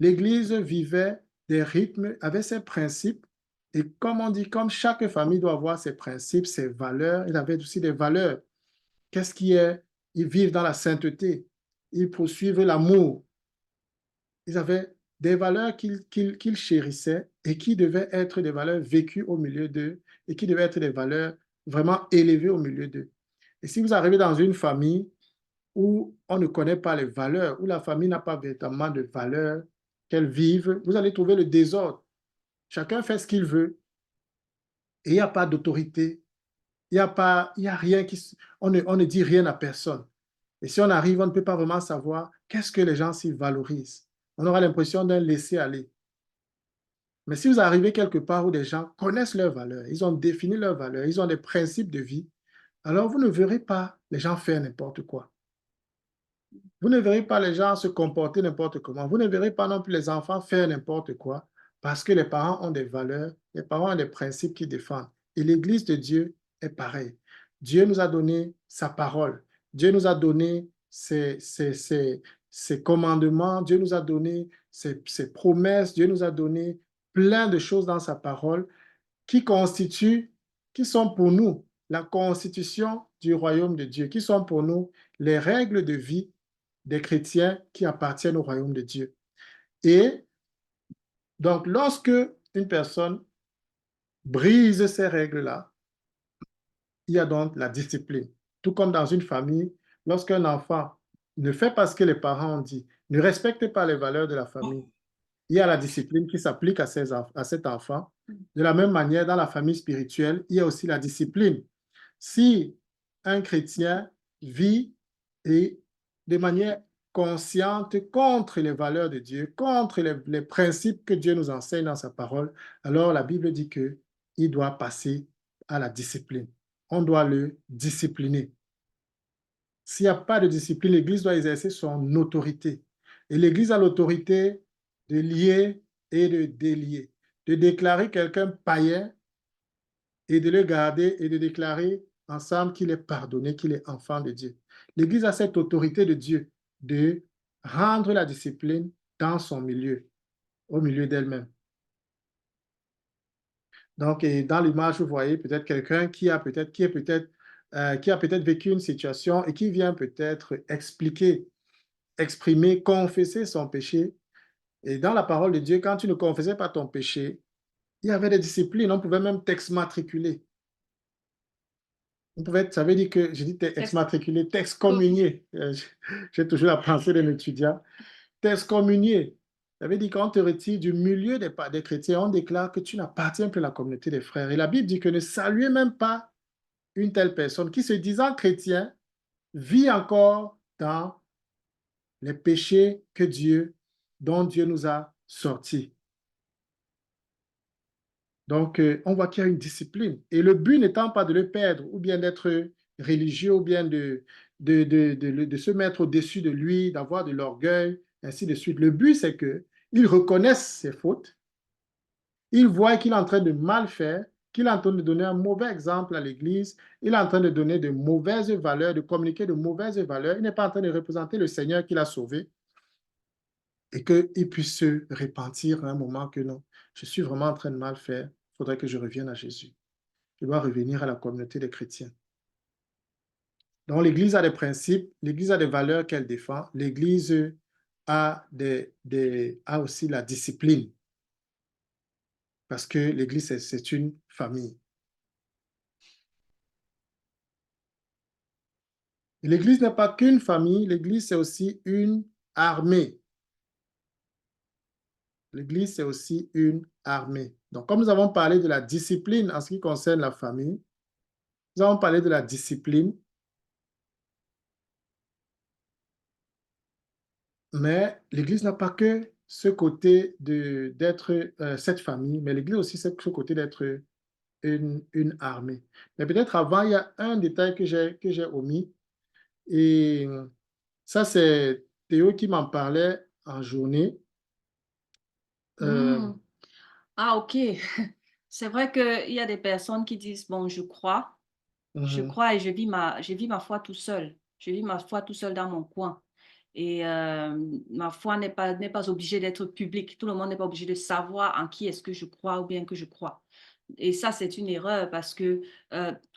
l'Église vivait des rythmes, avait ses principes. Et comme on dit, comme chaque famille doit avoir ses principes, ses valeurs, il avait aussi des valeurs. Qu'est-ce qui est? Ils vivent dans la sainteté. Ils poursuivent l'amour. Ils avaient des valeurs qu'ils chérissaient et qui devaient être des valeurs vécues au milieu d'eux et qui devaient être des valeurs vraiment élevées au milieu d'eux. Et si vous arrivez dans une famille où on ne connaît pas les valeurs, où la famille n'a pas véritablement de valeurs qu'elle vive, vous allez trouver le désordre. Chacun fait ce qu'il veut et il n'y a pas d'autorité. Il y a rien on ne dit rien à personne. Et si on arrive, on ne peut pas vraiment savoir qu'est-ce que les gens s'y valorisent. On aura l'impression d'un laisser-aller. Mais si vous arrivez quelque part où des gens connaissent leurs valeurs, ils ont défini leurs valeurs, ils ont des principes de vie, alors vous ne verrez pas les gens faire n'importe quoi. Vous ne verrez pas les gens se comporter n'importe comment. Vous ne verrez pas non plus les enfants faire n'importe quoi parce que les parents ont des valeurs, les parents ont des principes qu'ils défendent. Et l'Église de Dieu est pareil. Dieu nous a donné sa parole. Dieu nous a donné ses commandements. Dieu nous a donné ses promesses. Dieu nous a donné plein de choses dans sa parole qui constituent, qui sont pour nous la constitution du royaume de Dieu, qui sont pour nous les règles de vie des chrétiens qui appartiennent au royaume de Dieu. Et donc, lorsque une personne brise ces règles-là, il y a donc la discipline. Tout comme dans une famille, lorsqu'un enfant ne fait pas ce que les parents ont dit, ne respecte pas les valeurs de la famille, il y a la discipline qui s'applique à cet enfant. De la même manière, dans la famille spirituelle, il y a aussi la discipline. Si un chrétien vit et de manière consciente contre les valeurs de Dieu, contre les principes que Dieu nous enseigne dans sa parole, alors la Bible dit qu'il doit passer à la discipline. On doit le discipliner. S'il n'y a pas de discipline, l'Église doit exercer son autorité. Et l'Église a l'autorité de lier et de délier, de déclarer quelqu'un païen et de le garder et de déclarer ensemble qu'il est pardonné, qu'il est enfant de Dieu. L'Église a cette autorité de Dieu de rendre la discipline dans son milieu, au milieu d'elle-même. Donc, et dans l'image, vous voyez peut-être quelqu'un qui a peut-être vécu une situation et qui vient peut-être exprimer, confesser son péché. Et dans la parole de Dieu, quand tu ne confessais pas ton péché, il y avait des disciplines. On pouvait même t'exmatriculer. Ça veut dire que, je dis exmatriculer, t'excommunier. J'ai toujours la pensée d'un étudiant. T'excommunier. Ça veut dire qu'on te retire du milieu des chrétiens, on déclare que tu n'appartiens plus à la communauté des frères. Et la Bible dit que ne saluez même pas une telle personne qui, se disant chrétien, vit encore dans les péchés dont Dieu nous a sortis. Donc, on voit qu'il y a une discipline. Et le but n'étant pas de le perdre, ou bien d'être religieux, ou bien de se mettre au-dessus de lui, d'avoir de l'orgueil, ainsi de suite. Le but, c'est qu'il reconnaisse ses fautes, il voit qu'il est en train de mal faire, qu'il est en train de donner un mauvais exemple à l'Église, il est en train de donner de mauvaises valeurs, de communiquer de mauvaises valeurs, il n'est pas en train de représenter le Seigneur qui l'a sauvé, et qu'il puisse se repentir à un moment que non, je suis vraiment en train de mal faire, il faudrait que je revienne à Jésus. Je dois revenir à la communauté des chrétiens. Donc, l'Église a des principes, l'Église a des valeurs qu'elle défend, l'Église a aussi la discipline, parce que l'Église, c'est une famille. L'Église n'est pas qu'une famille, l'Église c'est aussi une armée. L'Église c'est aussi une armée. Donc, comme nous avons parlé de la discipline en ce qui concerne la famille, nous avons parlé de la discipline, mais l'Église n'a pas que ce côté d'être cette famille, mais l'Église aussi ce côté d'être une armée. Mais peut-être avant, il y a un détail que j'ai omis, et ça, c'est Théo qui m'en parlait en journée. Hmm. Ah, ok. C'est vrai qu'il y a des personnes qui disent, bon, je Mhm, crois et je vis ma foi tout seul. Je vis ma foi tout seul dans mon coin. Et ma foi n'est pas obligée d'être publique. Tout le monde n'est pas obligé de savoir en qui est-ce que je crois ou bien que je crois. Et ça, c'est une erreur parce que,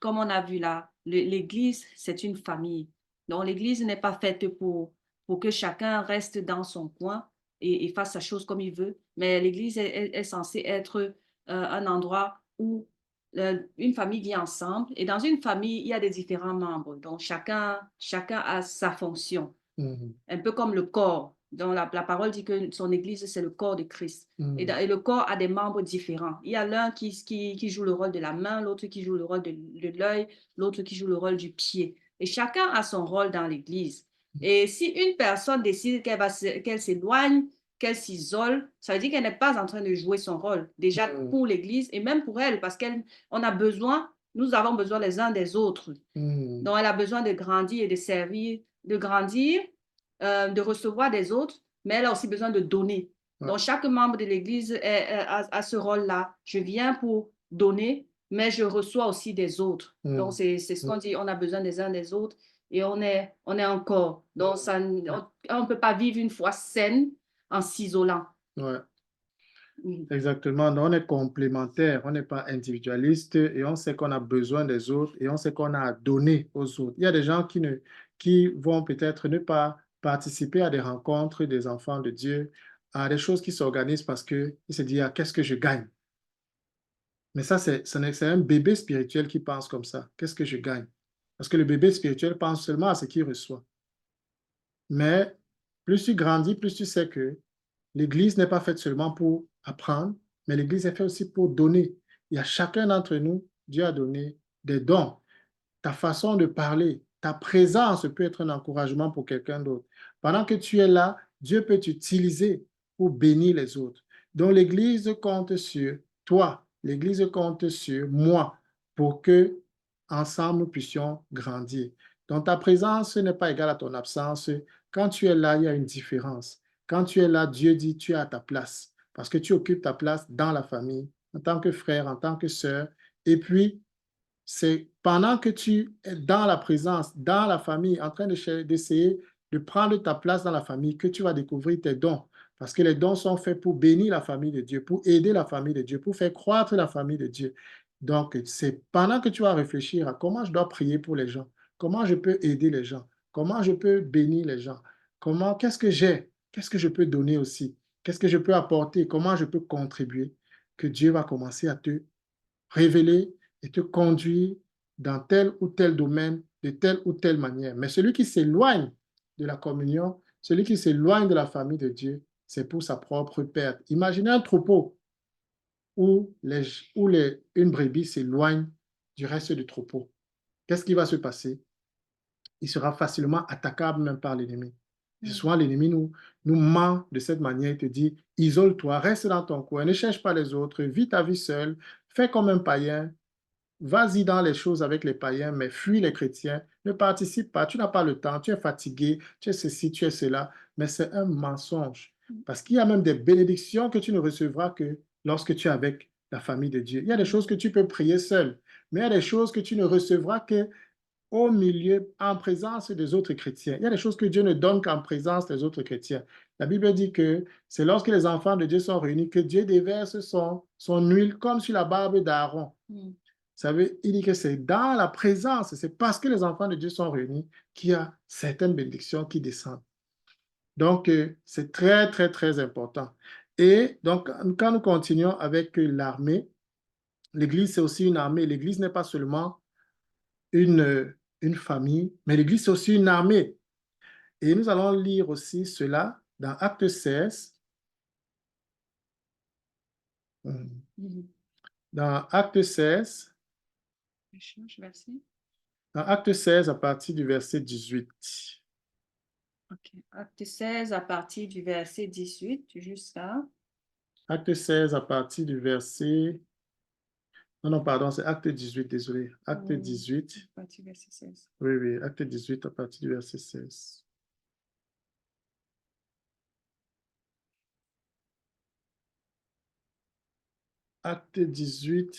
comme on a vu là, l'Église, c'est une famille. Donc, l'Église n'est pas faite pour que chacun reste dans son coin et fasse sa chose comme il veut, mais l'Église est censée être un endroit où une famille vit ensemble. Et dans une famille, il y a des différents membres. Donc, chacun a sa fonction, mhm, un peu comme le corps. Donc, la parole dit que son Église, c'est le corps de Christ. mhm, Et le corps a des membres différents. Il y a l'un qui joue le rôle de la main, l'autre qui joue le rôle de l'œil, l'autre qui joue le rôle du pied. Et chacun a son rôle dans l'Église. Et si une personne décide qu'elle s'éloigne, qu'elle s'isole, ça veut dire qu'elle n'est pas en train de jouer son rôle, déjà mhm, pour l'Église et même pour elle, parce qu'on a besoin, nous avons besoin les uns des autres. mhm. Donc, elle a besoin de grandir et de servir, de grandir, de recevoir des autres, mais elle a aussi besoin de donner. Ouais, Donc, chaque membre de l'Église a ce rôle-là. Je viens pour donner, mais je reçois aussi des autres. Donc, mhm, c'est ce qu'on dit, on a besoin des uns des autres et on est un corps. Donc, ça, on ne peut pas vivre une foi saine en s'isolant. ouais, Mhm. exactement. Donc, on est complémentaire, on n'est pas individualiste et on sait qu'on a besoin des autres et on sait qu'on a à donner aux autres. Il y a des gens qui vont peut-être ne pas participer à des rencontres des enfants de Dieu, à des choses qui s'organisent parce qu'ils se disent, ah, qu'est-ce que je gagne? Mais ça, c'est un bébé spirituel qui pense comme ça. Qu'est-ce que je gagne? Parce que le bébé spirituel pense seulement à ce qu'il reçoit. Mais plus tu grandis, plus tu sais que l'Église n'est pas faite seulement pour apprendre, mais l'Église est faite aussi pour donner. Il y a chacun d'entre nous, Dieu a donné des dons. Ta façon de parler, ta présence peut être un encouragement pour quelqu'un d'autre. Pendant que tu es là, Dieu peut t'utiliser pour bénir les autres. Donc l'Église compte sur toi, l'Église compte sur moi pour que ensemble nous puissions grandir. Donc ta présence n'est pas égale à ton absence. Quand tu es là, il y a une différence. Quand tu es là, Dieu dit tu es à ta place parce que tu occupes ta place dans la famille, en tant que frère, en tant que sœur. Et puis, c'est pendant que tu es dans la présence, dans la famille, en train d'essayer de prendre ta place dans la famille, que tu vas découvrir tes dons. Parce que les dons sont faits pour bénir la famille de Dieu, pour aider la famille de Dieu, pour faire croître la famille de Dieu. Donc, c'est pendant que tu vas réfléchir à comment je dois prier pour les gens, comment je peux aider les gens, comment je peux bénir les gens, qu'est-ce que j'ai, qu'est-ce que je peux donner aussi, qu'est-ce que je peux apporter, comment je peux contribuer, que Dieu va commencer à te révéler et te conduire dans tel ou tel domaine, de telle ou telle manière. Mais celui qui s'éloigne de la communion, celui qui s'éloigne de la famille de Dieu, c'est pour sa propre perte. Imaginez un troupeau où, une brebis s'éloigne du reste du troupeau. Qu'est-ce qui va se passer? Il sera facilement attaquable même par l'ennemi. Souvent, l'ennemi nous ment de cette manière. Il te dit, isole-toi, reste dans ton coin, ne cherche pas les autres, vis ta vie seule, fais comme un païen, vas-y dans les choses avec les païens, mais fuis les chrétiens. Ne participe pas. Tu n'as pas le temps. Tu es fatigué. Tu es ceci, tu es cela. Mais c'est un mensonge. Parce qu'il y a même des bénédictions que tu ne recevras que lorsque tu es avec la famille de Dieu. Il y a des choses que tu peux prier seul, mais il y a des choses que tu ne recevras que au milieu, en présence des autres chrétiens. Il y a des choses que Dieu ne donne qu'en présence des autres chrétiens. La Bible dit que c'est lorsque les enfants de Dieu sont réunis que Dieu déverse son huile comme sur la barbe d'Aaron. Mm. Il dit que c'est dans la présence, c'est parce que les enfants de Dieu sont réunis qu'il y a certaines bénédictions qui descendent. Donc, c'est très, très, très important. Et donc, quand nous continuons avec l'armée, l'Église, c'est aussi une armée. L'Église n'est pas seulement une une famille, mais l'Église, c'est aussi une armée. Et nous allons lire aussi cela dans Acte 16. Dans Acte 16, Je change verset. dans Acte 16 à partir du verset 18. OK. Acte 16 à partir du verset 18 jusqu'à... Acte 16 à partir du verset... Non, non, pardon, c'est Acte 18, désolé. Acte 18. À partir du verset 16. Oui, oui, Acte 18 à partir du verset 16. Acte 18.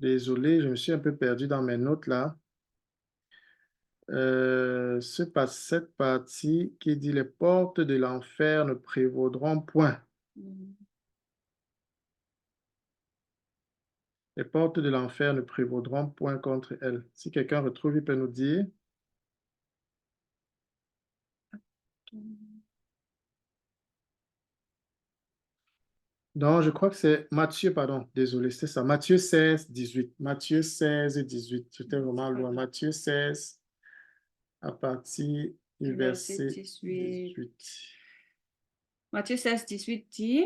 Désolé, je me suis un peu perdu dans mes notes là. Cette partie qui dit les portes de l'enfer ne prévaudront point. Les portes de l'enfer ne prévaudront point contre elles. Si quelqu'un retrouve, il peut nous dire. Non, je crois que c'est Matthieu, pardon, désolé, c'est ça. Matthieu 16, 18. Matthieu 16 et 18. J'étais vraiment loin. Matthieu 16 à partir du verset 18. Matthieu 16, 18 dit...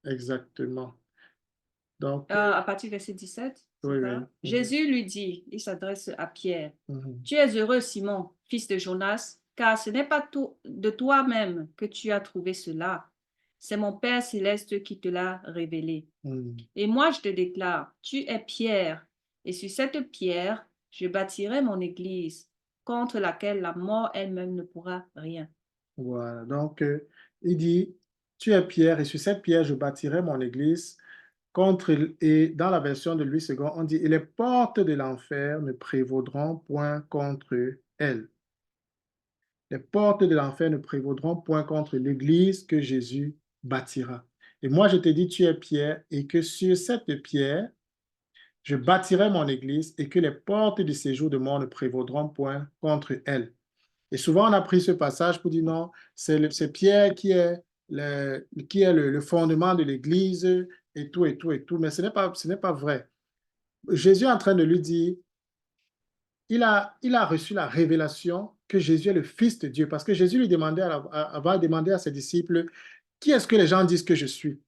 Exactement. Donc, à partir du verset 17, oui, ça? oui. Jésus lui dit, il s'adresse à Pierre, Mhm. Tu es heureux, Simon, fils de Jonas, car ce n'est pas de toi-même que tu as trouvé cela. C'est mon Père céleste qui te l'a révélé. Mhm. Et moi, je te déclare, tu es Pierre, et sur cette pierre, je bâtirai mon église, contre laquelle la mort elle-même ne pourra rien. Voilà. Donc, il dit, tu es Pierre, et sur cette pierre, je bâtirai mon église. Et dans la version de Louis II, on dit, et les portes de l'enfer ne prévaudront point contre elle. Les portes de l'enfer ne prévaudront point contre l'église que Jésus bâtira. Et moi, je te dis, tu es Pierre, et que sur cette pierre, je bâtirai mon église, et que les portes du séjour de mort ne prévaudront point contre elle. Et souvent, on a pris ce passage pour dire non, c'est Pierre qui est le fondement de l'église, et tout, et tout, et tout. Mais ce n'est pas vrai. Jésus est en train de lui dire, il a reçu la révélation que Jésus est le Fils de Dieu, parce que Jésus lui demandait va demander à ses disciples, qui est-ce que les gens disent que je suis?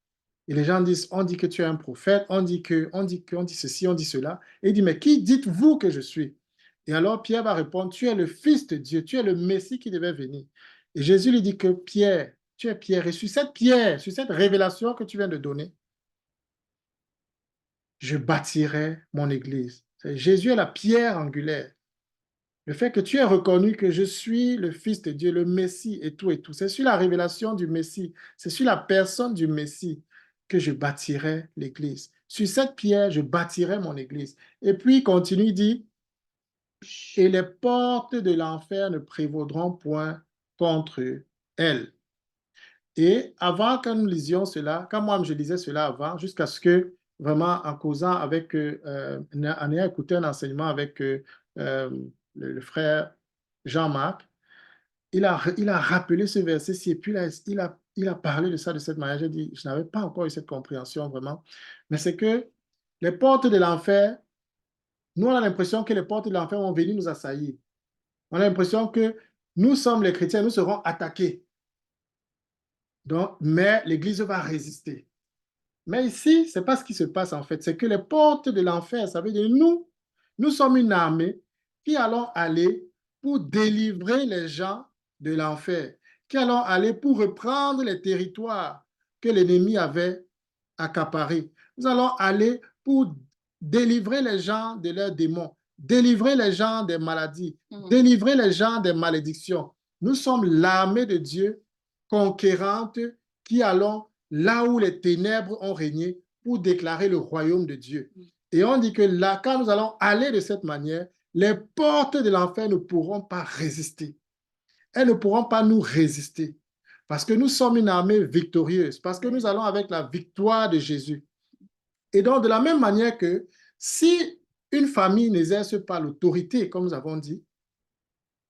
Et les gens disent, on dit que tu es un prophète, on dit ceci, on dit cela. Et il dit, mais qui dites-vous que je suis? Et alors Pierre va répondre, tu es le Fils de Dieu, tu es le Messie qui devait venir. Et Jésus lui dit que Pierre, tu es Pierre, et sur cette pierre, sur cette révélation que tu viens de donner, je bâtirai mon église. Jésus est la pierre angulaire. Le fait que tu aies reconnu que je suis le Fils de Dieu, le Messie et tout, c'est sur la révélation du Messie, c'est sur la personne du Messie que je bâtirai l'Église. Sur cette pierre, je bâtirai mon Église. Et puis, il continue, il dit, et les portes de l'enfer ne prévaudront point contre elle. Et avant que nous lisions cela, quand moi je lisais cela avant, jusqu'à ce que vraiment en causant avec, en ayant écouté un enseignement avec le frère Jean-Marc, il a rappelé ce verset-ci et puis il a parlé de ça de cette manière. J'ai dit, je n'avais pas encore eu cette compréhension vraiment, mais c'est que les portes de l'enfer, nous on a l'impression que les portes de l'enfer vont venir nous assaillir. On a l'impression que nous sommes les chrétiens, nous serons attaqués. Donc, mais l'Église va résister. Mais ici, ce n'est pas ce qui se passe en fait. C'est que les portes de l'enfer, ça veut dire nous sommes une armée qui allons aller pour délivrer les gens de l'enfer, qui allons aller pour reprendre les territoires que l'ennemi avait accaparés. Nous allons aller pour délivrer les gens de leurs démons, délivrer les gens des maladies, délivrer les gens des malédictions. Nous sommes l'armée de Dieu conquérante qui allons là où les ténèbres ont régné pour déclarer le royaume de Dieu. Et on dit que là, quand nous allons aller de cette manière, les portes de l'enfer ne pourront pas résister. Elles ne pourront pas nous résister. Parce que nous sommes une armée victorieuse, parce que nous allons avec la victoire de Jésus. Et donc, de la même manière que si une famille n'exerce pas l'autorité, comme nous avons dit,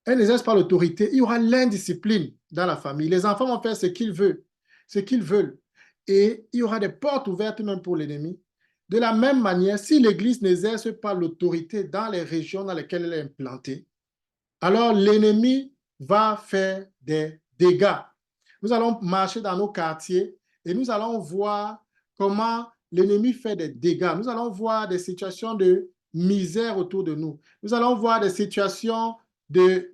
elle n'exerce pas l'autorité, il y aura l'indiscipline dans la famille. Les enfants vont faire ce qu'ils veulent. Et il y aura des portes ouvertes même pour l'ennemi. De la même manière, si l'Église n'exerce pas l'autorité dans les régions dans lesquelles elle est implantée, alors l'ennemi va faire des dégâts. Nous allons marcher dans nos quartiers et nous allons voir comment l'ennemi fait des dégâts. Nous allons voir des situations de misère autour de nous. Nous allons voir des situations, des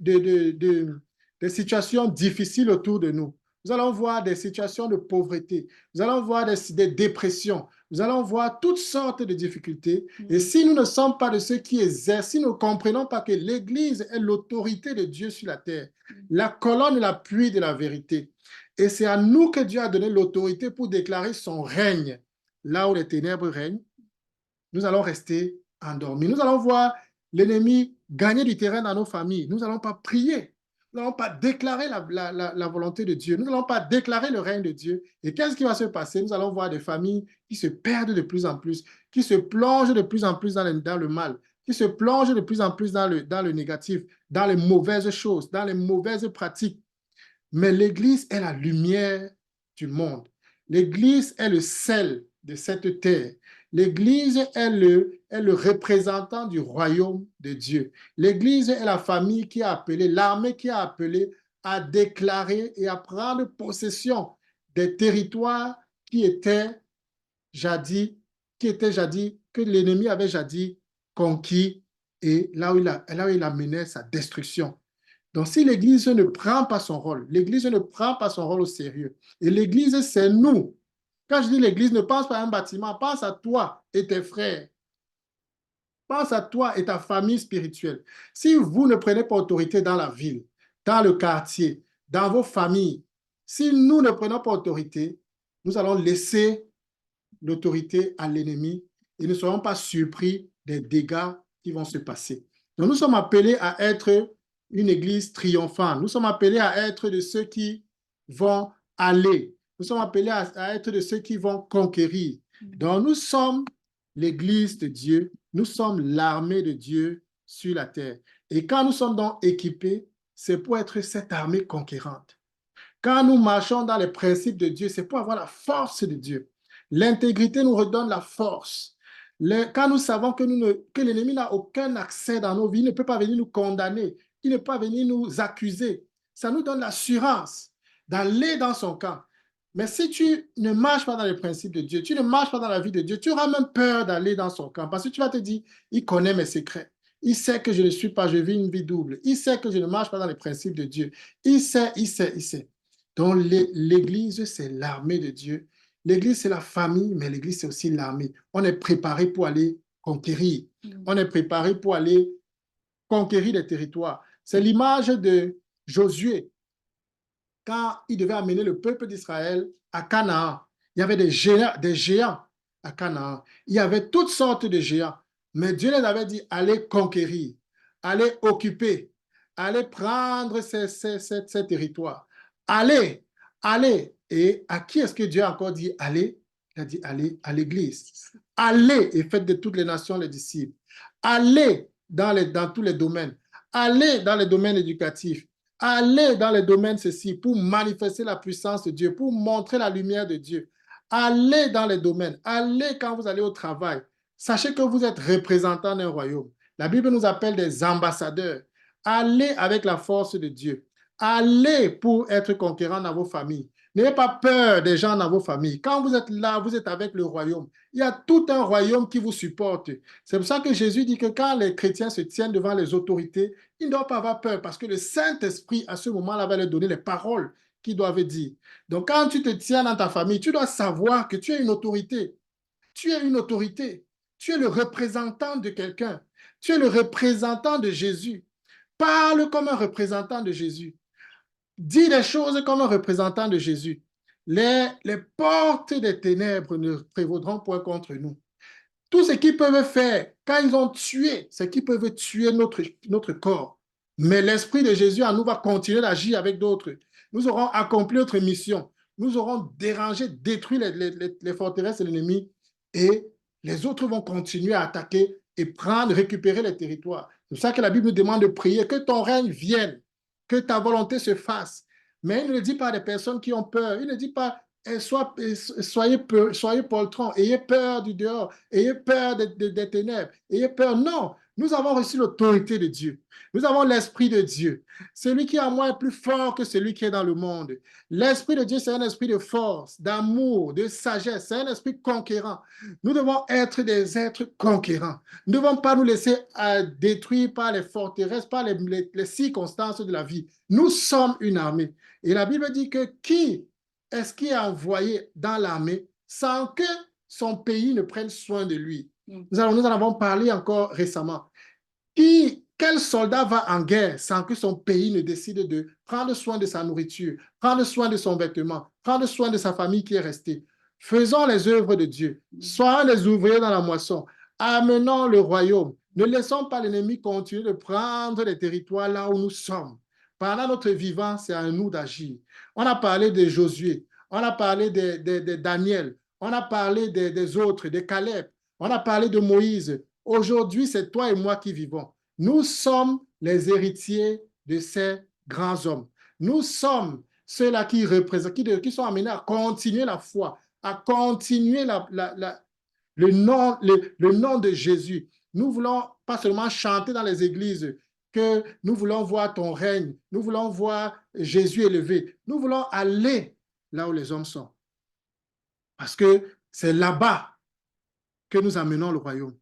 situations difficiles autour de nous. Nous allons voir des situations de pauvreté. Nous allons voir des dépressions. Nous allons voir toutes sortes de difficultés. Et si nous ne sommes pas de ceux qui exercent, si nous ne comprenons pas que l'Église est l'autorité de Dieu sur la terre, la colonne et l'appui de la vérité, et c'est à nous que Dieu a donné l'autorité pour déclarer son règne, là où les ténèbres règnent, nous allons rester endormis. Nous allons voir l'ennemi gagner du terrain dans nos familles. Nous n'allons pas prier. Nous n'allons pas déclarer la volonté de Dieu. Nous n'allons pas déclarer le règne de Dieu. Et qu'est-ce qui va se passer? Nous allons voir des familles qui se perdent de plus en plus, qui se plongent de plus en plus dans le mal, qui se plongent de plus en plus dans le négatif, dans les mauvaises choses, dans les mauvaises pratiques. Mais l'Église est la lumière du monde. L'Église est le sel de cette terre. L'Église est le représentant du royaume de Dieu. L'Église est la famille qui a appelé, l'armée qui a appelé à déclarer et à prendre possession des territoires qui étaient jadis, que l'ennemi avait jadis conquis et là où il a mené sa destruction. Donc, si l'Église ne prend pas son rôle, l'Église ne prend pas son rôle au sérieux, et l'Église, c'est nous. Quand je dis l'Église, ne pense pas à un bâtiment, pense à toi et tes frères. Pense à toi et ta famille spirituelle. Si vous ne prenez pas autorité dans la ville, dans le quartier, dans vos familles, si nous ne prenons pas autorité, nous allons laisser l'autorité à l'ennemi et ne serons pas surpris des dégâts qui vont se passer. Donc, nous sommes appelés à être une église triomphante. Nous sommes appelés à être de ceux qui vont aller. Nous sommes appelés à être de ceux qui vont conquérir. Donc, nous sommes l'église de Dieu. Nous sommes l'armée de Dieu sur la terre. Et quand nous sommes donc équipés, c'est pour être cette armée conquérante. Quand nous marchons dans les principes de Dieu, c'est pour avoir la force de Dieu. L'intégrité nous redonne la force. Quand nous savons que l'ennemi n'a aucun accès dans nos vies, il ne peut pas venir nous condamner, il ne peut pas venir nous accuser. Ça nous donne l'assurance d'aller dans son camp. Mais si tu ne marches pas dans les principes de Dieu, tu ne marches pas dans la vie de Dieu, tu auras même peur d'aller dans son camp parce que tu vas te dire, il connaît mes secrets. Il sait que je ne suis pas, je vis une vie double. Il sait que je ne marche pas dans les principes de Dieu. Il sait. Donc, l'Église, c'est l'armée de Dieu. L'Église, c'est la famille, mais l'Église, c'est aussi l'armée. On est préparé pour aller conquérir. On est préparé pour aller conquérir des territoires. C'est l'image de Josué quand il devait amener le peuple d'Israël à Canaan. Il y avait des géants à Canaan. Il y avait toutes sortes de géants. Mais Dieu les avait dit, allez conquérir, allez occuper, allez prendre ces territoires. Allez. Et à qui est-ce que Dieu a encore dit allez? Il a dit allez à l'Église. Allez et faites de toutes les nations les disciples. Allez dans tous les domaines. Allez dans les domaines éducatifs. Allez dans les domaines ceci pour manifester la puissance de Dieu, pour montrer la lumière de Dieu. Allez dans les domaines. Allez quand vous allez au travail. Sachez que vous êtes représentants d'un royaume. La Bible nous appelle des ambassadeurs. Allez avec la force de Dieu. Allez pour être conquérants dans vos familles. N'ayez pas peur des gens dans vos familles. Quand vous êtes là, vous êtes avec le royaume. Il y a tout un royaume qui vous supporte. C'est pour ça que Jésus dit que quand les chrétiens se tiennent devant les autorités, ils ne doivent pas avoir peur parce que le Saint-Esprit, à ce moment-là, va leur donner les paroles qu'ils doivent dire. Donc, quand tu te tiens dans ta famille, tu dois savoir que tu es une autorité. Tu es une autorité. Tu es le représentant de quelqu'un. Tu es le représentant de Jésus. Parle comme un représentant de Jésus. Dis des choses comme un représentant de Jésus. Les portes des ténèbres ne prévaudront point contre nous. Tout ce qu'ils peuvent faire, quand ils ont tué, c'est qu'ils peuvent tuer notre corps. Mais l'Esprit de Jésus en nous va continuer d'agir avec d'autres. Nous aurons accompli notre mission. Nous aurons dérangé, détruit les forteresses de l'ennemi et les autres vont continuer à attaquer et prendre, récupérer les territoires. C'est pour ça que la Bible nous demande de prier, que ton règne vienne, que ta volonté se fasse. Mais il ne le dit pas à des personnes qui ont peur. Il ne dit pas soyez poltrons, ayez peur du dehors, ayez peur des ténèbres, ayez peur. Non, nous avons reçu l'autorité de Dieu. Nous avons l'Esprit de Dieu. Celui qui est en moi est plus fort que celui qui est dans le monde. L'Esprit de Dieu, c'est un esprit de force, d'amour, de sagesse. C'est un esprit conquérant. Nous devons être des êtres conquérants. Nous ne devons pas nous laisser détruire par les forteresses, par les circonstances de la vie. Nous sommes une armée. Et la Bible dit que qui est-ce qui est envoyé dans l'armée sans que son pays ne prenne soin de lui? Nous en avons parlé encore récemment. Quel soldat va en guerre sans que son pays ne décide de prendre soin de sa nourriture, prendre soin de son vêtement, prendre soin de sa famille qui est restée? Faisons les œuvres de Dieu. Soyons les ouvriers dans la moisson. Amenons le royaume. Ne laissons pas l'ennemi continuer de prendre les territoires là où nous sommes. Pendant notre vivant, c'est à nous d'agir. On a parlé de Josué, on a parlé de Daniel, on a parlé des autres, de Caleb, on a parlé de Moïse. Aujourd'hui, c'est toi et moi qui vivons. Nous sommes les héritiers de ces grands hommes. Nous sommes ceux-là qui représentent, qui sont amenés à continuer la foi, à continuer le nom de Jésus. Nous voulons pas seulement chanter dans les églises que nous voulons voir ton règne, nous voulons voir Jésus élevé. Nous voulons aller là où les hommes sont. Parce que c'est là-bas que nous amenons le royaume.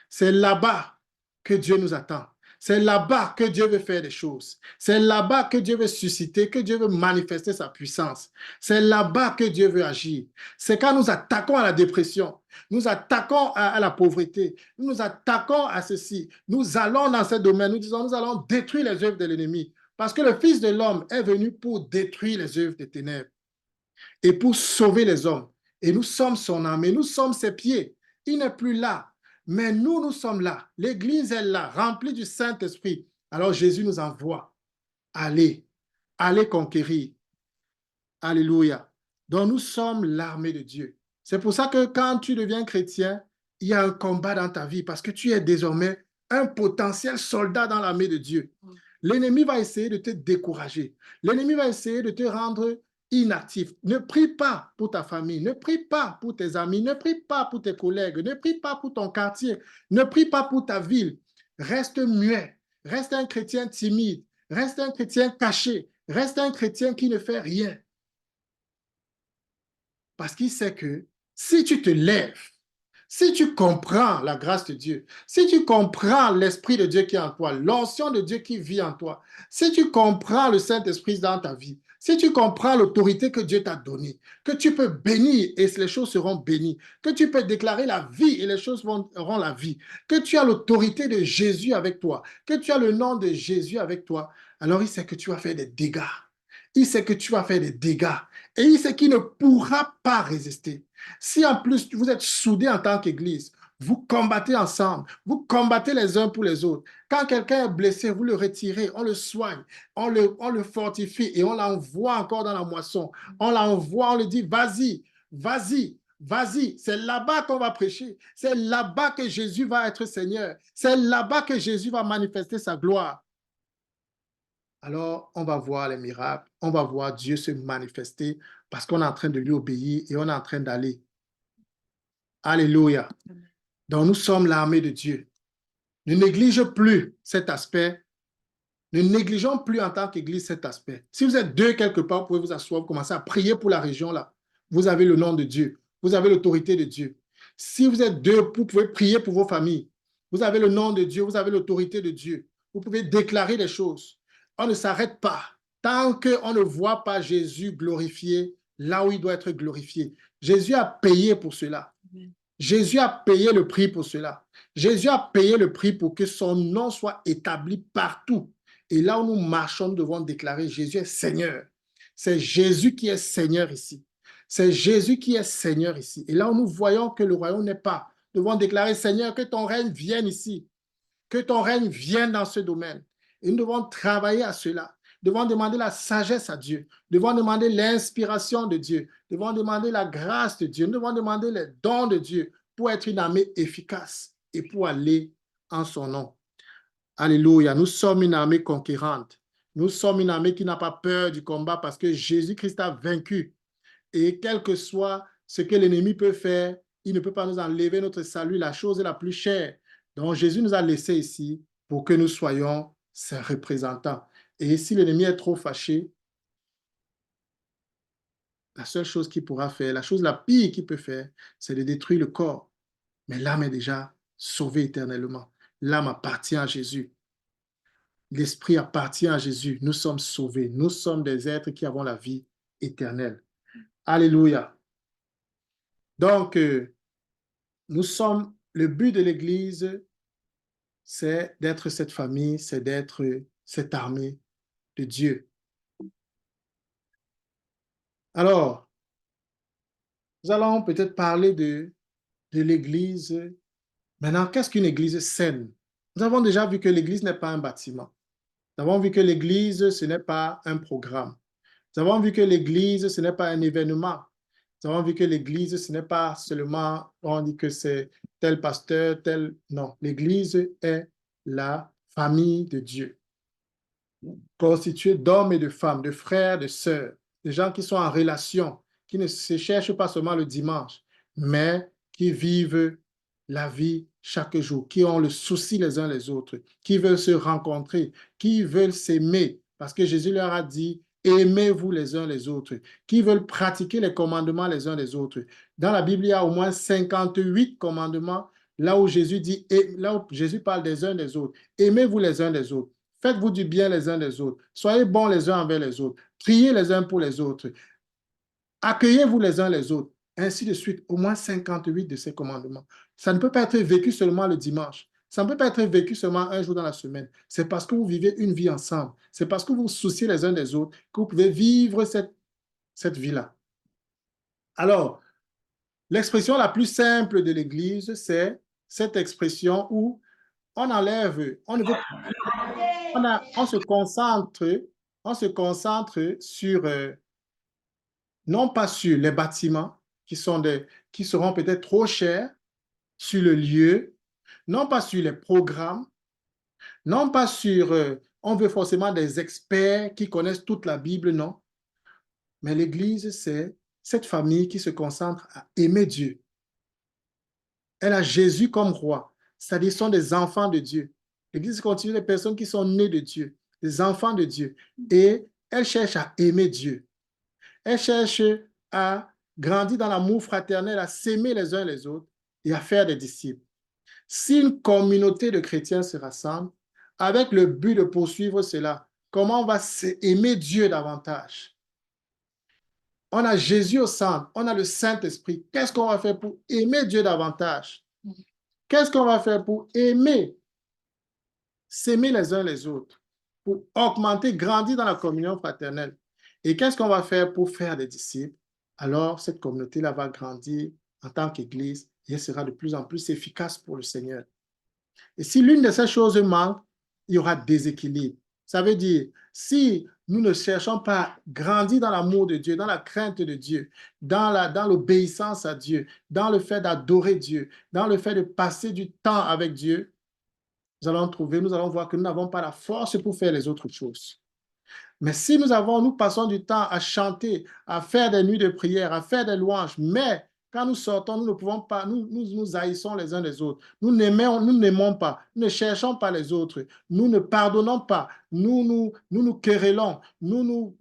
C'est là-bas que Dieu nous attend. C'est là-bas que Dieu veut faire des choses. C'est là-bas que Dieu veut susciter, que Dieu veut manifester sa puissance. C'est là-bas que Dieu veut agir. C'est quand nous attaquons à la dépression, nous attaquons à la pauvreté, nous attaquons à ceci. Nous allons dans ce domaine, nous disons, nous allons détruire les œuvres de l'ennemi. Parce que le Fils de l'homme est venu pour détruire les œuvres des ténèbres et pour sauver les hommes. Et nous sommes son armée, nous sommes ses pieds. Il n'est plus là. Mais nous sommes là. L'Église est là, remplie du Saint-Esprit. Alors Jésus nous envoie. Allez conquérir. Alléluia. Donc nous sommes l'armée de Dieu. C'est pour ça que quand tu deviens chrétien, il y a un combat dans ta vie parce que tu es désormais un potentiel soldat dans l'armée de Dieu. L'ennemi va essayer de te décourager. L'ennemi va essayer de te rendre inactif. Ne prie pas pour ta famille, ne prie pas pour tes amis, ne prie pas pour tes collègues, ne prie pas pour ton quartier, ne prie pas pour ta ville. Reste muet, reste un chrétien timide, reste un chrétien caché, reste un chrétien qui ne fait rien. Parce qu'il sait que si tu te lèves, si tu comprends la grâce de Dieu, si tu comprends l'Esprit de Dieu qui est en toi, l'onction de Dieu qui vit en toi, si tu comprends le Saint-Esprit dans ta vie, si tu comprends l'autorité que Dieu t'a donnée, que tu peux bénir et les choses seront bénies, que tu peux déclarer la vie et les choses auront la vie, que tu as l'autorité de Jésus avec toi, que tu as le nom de Jésus avec toi, alors il sait que tu vas faire des dégâts. Il sait que tu vas faire des dégâts et il sait qu'il ne pourra pas résister. Si en plus vous êtes soudés en tant qu'Église, vous combattez ensemble, vous combattez les uns pour les autres. Quand quelqu'un est blessé, vous le retirez, on le soigne, on le fortifie et on l'envoie encore dans la moisson. On l'envoie, on lui dit, vas-y, vas-y, vas-y. C'est là-bas qu'on va prêcher. C'est là-bas que Jésus va être Seigneur. C'est là-bas que Jésus va manifester sa gloire. Alors, on va voir les miracles, on va voir Dieu se manifester parce qu'on est en train de lui obéir et on est en train d'aller. Alléluia. Donc, nous sommes l'armée de Dieu. Ne néglige plus cet aspect. Ne négligeons plus en tant qu'Église cet aspect. Si vous êtes deux quelque part, vous pouvez vous asseoir, vous commencez à prier pour la région là. Vous avez le nom de Dieu. Vous avez l'autorité de Dieu. Si vous êtes deux, vous pouvez prier pour vos familles. Vous avez le nom de Dieu, vous avez l'autorité de Dieu. Vous pouvez déclarer des choses. On ne s'arrête pas tant qu'on ne voit pas Jésus glorifié là où il doit être glorifié. Jésus a payé pour cela. Jésus a payé le prix pour cela. Jésus a payé le prix pour que son nom soit établi partout. Et là où nous marchons, nous devons déclarer Jésus est Seigneur. C'est Jésus qui est Seigneur ici. C'est Jésus qui est Seigneur ici. Et là où nous voyons que le royaume n'est pas, nous devons déclarer Seigneur, que ton règne vienne ici. Que ton règne vienne dans ce domaine. Et nous devons travailler à cela. Nous devons demander la sagesse à Dieu. Nous devons demander l'inspiration de Dieu. Nous devons demander la grâce de Dieu. Nous devons demander les dons de Dieu pour être une armée efficace et pour aller en son nom. Alléluia. Nous sommes une armée conquérante. Nous sommes une armée qui n'a pas peur du combat parce que Jésus-Christ a vaincu. Et quel que soit ce que l'ennemi peut faire, il ne peut pas nous enlever notre salut, la chose la plus chère. Donc Jésus nous a laissé ici pour que nous soyons ses représentants. Et si l'ennemi est trop fâché, la seule chose qu'il pourra faire, la chose la pire qu'il peut faire, c'est de détruire le corps. Mais l'âme est déjà sauvée éternellement. L'âme appartient à Jésus. L'esprit appartient à Jésus. Nous sommes sauvés. Nous sommes des êtres qui avons la vie éternelle. Alléluia. Donc, le but de l'Église, c'est d'être cette famille, c'est d'être cette armée de Dieu. Alors, nous allons peut-être parler de l'Église. Maintenant, qu'est-ce qu'une Église saine? Nous avons déjà vu que l'Église n'est pas un bâtiment. Nous avons vu que l'Église, ce n'est pas un programme. Nous avons vu que l'Église, ce n'est pas un événement. Nous avons vu que l'Église, ce n'est pas seulement, on dit que c'est tel pasteur, tel... Non, l'Église est la famille de Dieu, constituée d'hommes et de femmes, de frères, de sœurs, de gens qui sont en relation, qui ne se cherchent pas seulement le dimanche, mais qui vivent la vie chaque jour, qui ont le souci les uns les autres, qui veulent se rencontrer, qui veulent s'aimer, parce que Jésus leur a dit, aimez-vous les uns les autres, qui veulent pratiquer les commandements les uns les autres. Dans la Bible, il y a au moins 58 commandements, là où Jésus dit, là où Jésus parle des uns des autres, aimez-vous les uns les autres. Faites-vous du bien les uns les autres. Soyez bons les uns envers les autres. Priez les uns pour les autres. Accueillez-vous les uns les autres. Ainsi de suite. Au moins 58 de ces commandements. Ça ne peut pas être vécu seulement le dimanche. Ça ne peut pas être vécu seulement un jour dans la semaine. C'est parce que vous vivez une vie ensemble. C'est parce que vous vous souciez les uns des autres que vous pouvez vivre cette vie-là. Alors, l'expression la plus simple de l'Église, c'est cette expression où on enlève, on ne veut on se concentre sur, non pas sur les bâtiments qui seront peut-être trop chers, sur le lieu, non pas sur les programmes, non pas sur, on veut forcément des experts qui connaissent toute la Bible, non. Mais l'Église, c'est cette famille qui se concentre à aimer Dieu. Elle a Jésus comme roi, c'est-à-dire sont des enfants de Dieu. L'Église continue les personnes qui sont nées de Dieu, des enfants de Dieu. Et elle cherche à aimer Dieu. Elle cherche à grandir dans l'amour fraternel, à s'aimer les uns les autres et à faire des disciples. Si une communauté de chrétiens se rassemble avec le but de poursuivre cela, comment on va aimer Dieu davantage? On a Jésus au centre, on a le Saint-Esprit. Qu'est-ce qu'on va faire pour aimer Dieu davantage? Qu'est-ce qu'on va faire pour aimer, s'aimer les uns les autres, pour augmenter, grandir dans la communion fraternelle? Et qu'est-ce qu'on va faire pour faire des disciples? Alors, cette communauté-là va grandir en tant qu'Église et elle sera de plus en plus efficace pour le Seigneur. Et si l'une de ces choses manque, il y aura déséquilibre. Ça veut dire, si nous ne cherchons pas à grandir dans l'amour de Dieu, dans la crainte de Dieu, dans l'obéissance à Dieu, dans le fait d'adorer Dieu, dans le fait de passer du temps avec Dieu, nous allons voir que nous n'avons pas la force pour faire les autres choses. Mais si nous passons du temps à chanter, à faire des nuits de prière, à faire des louanges, mais quand nous sortons, nous ne pouvons pas, nous haïssons les uns les autres. Nous n'aimons pas, nous ne cherchons pas les autres, nous ne pardonnons pas, nous querellons, nous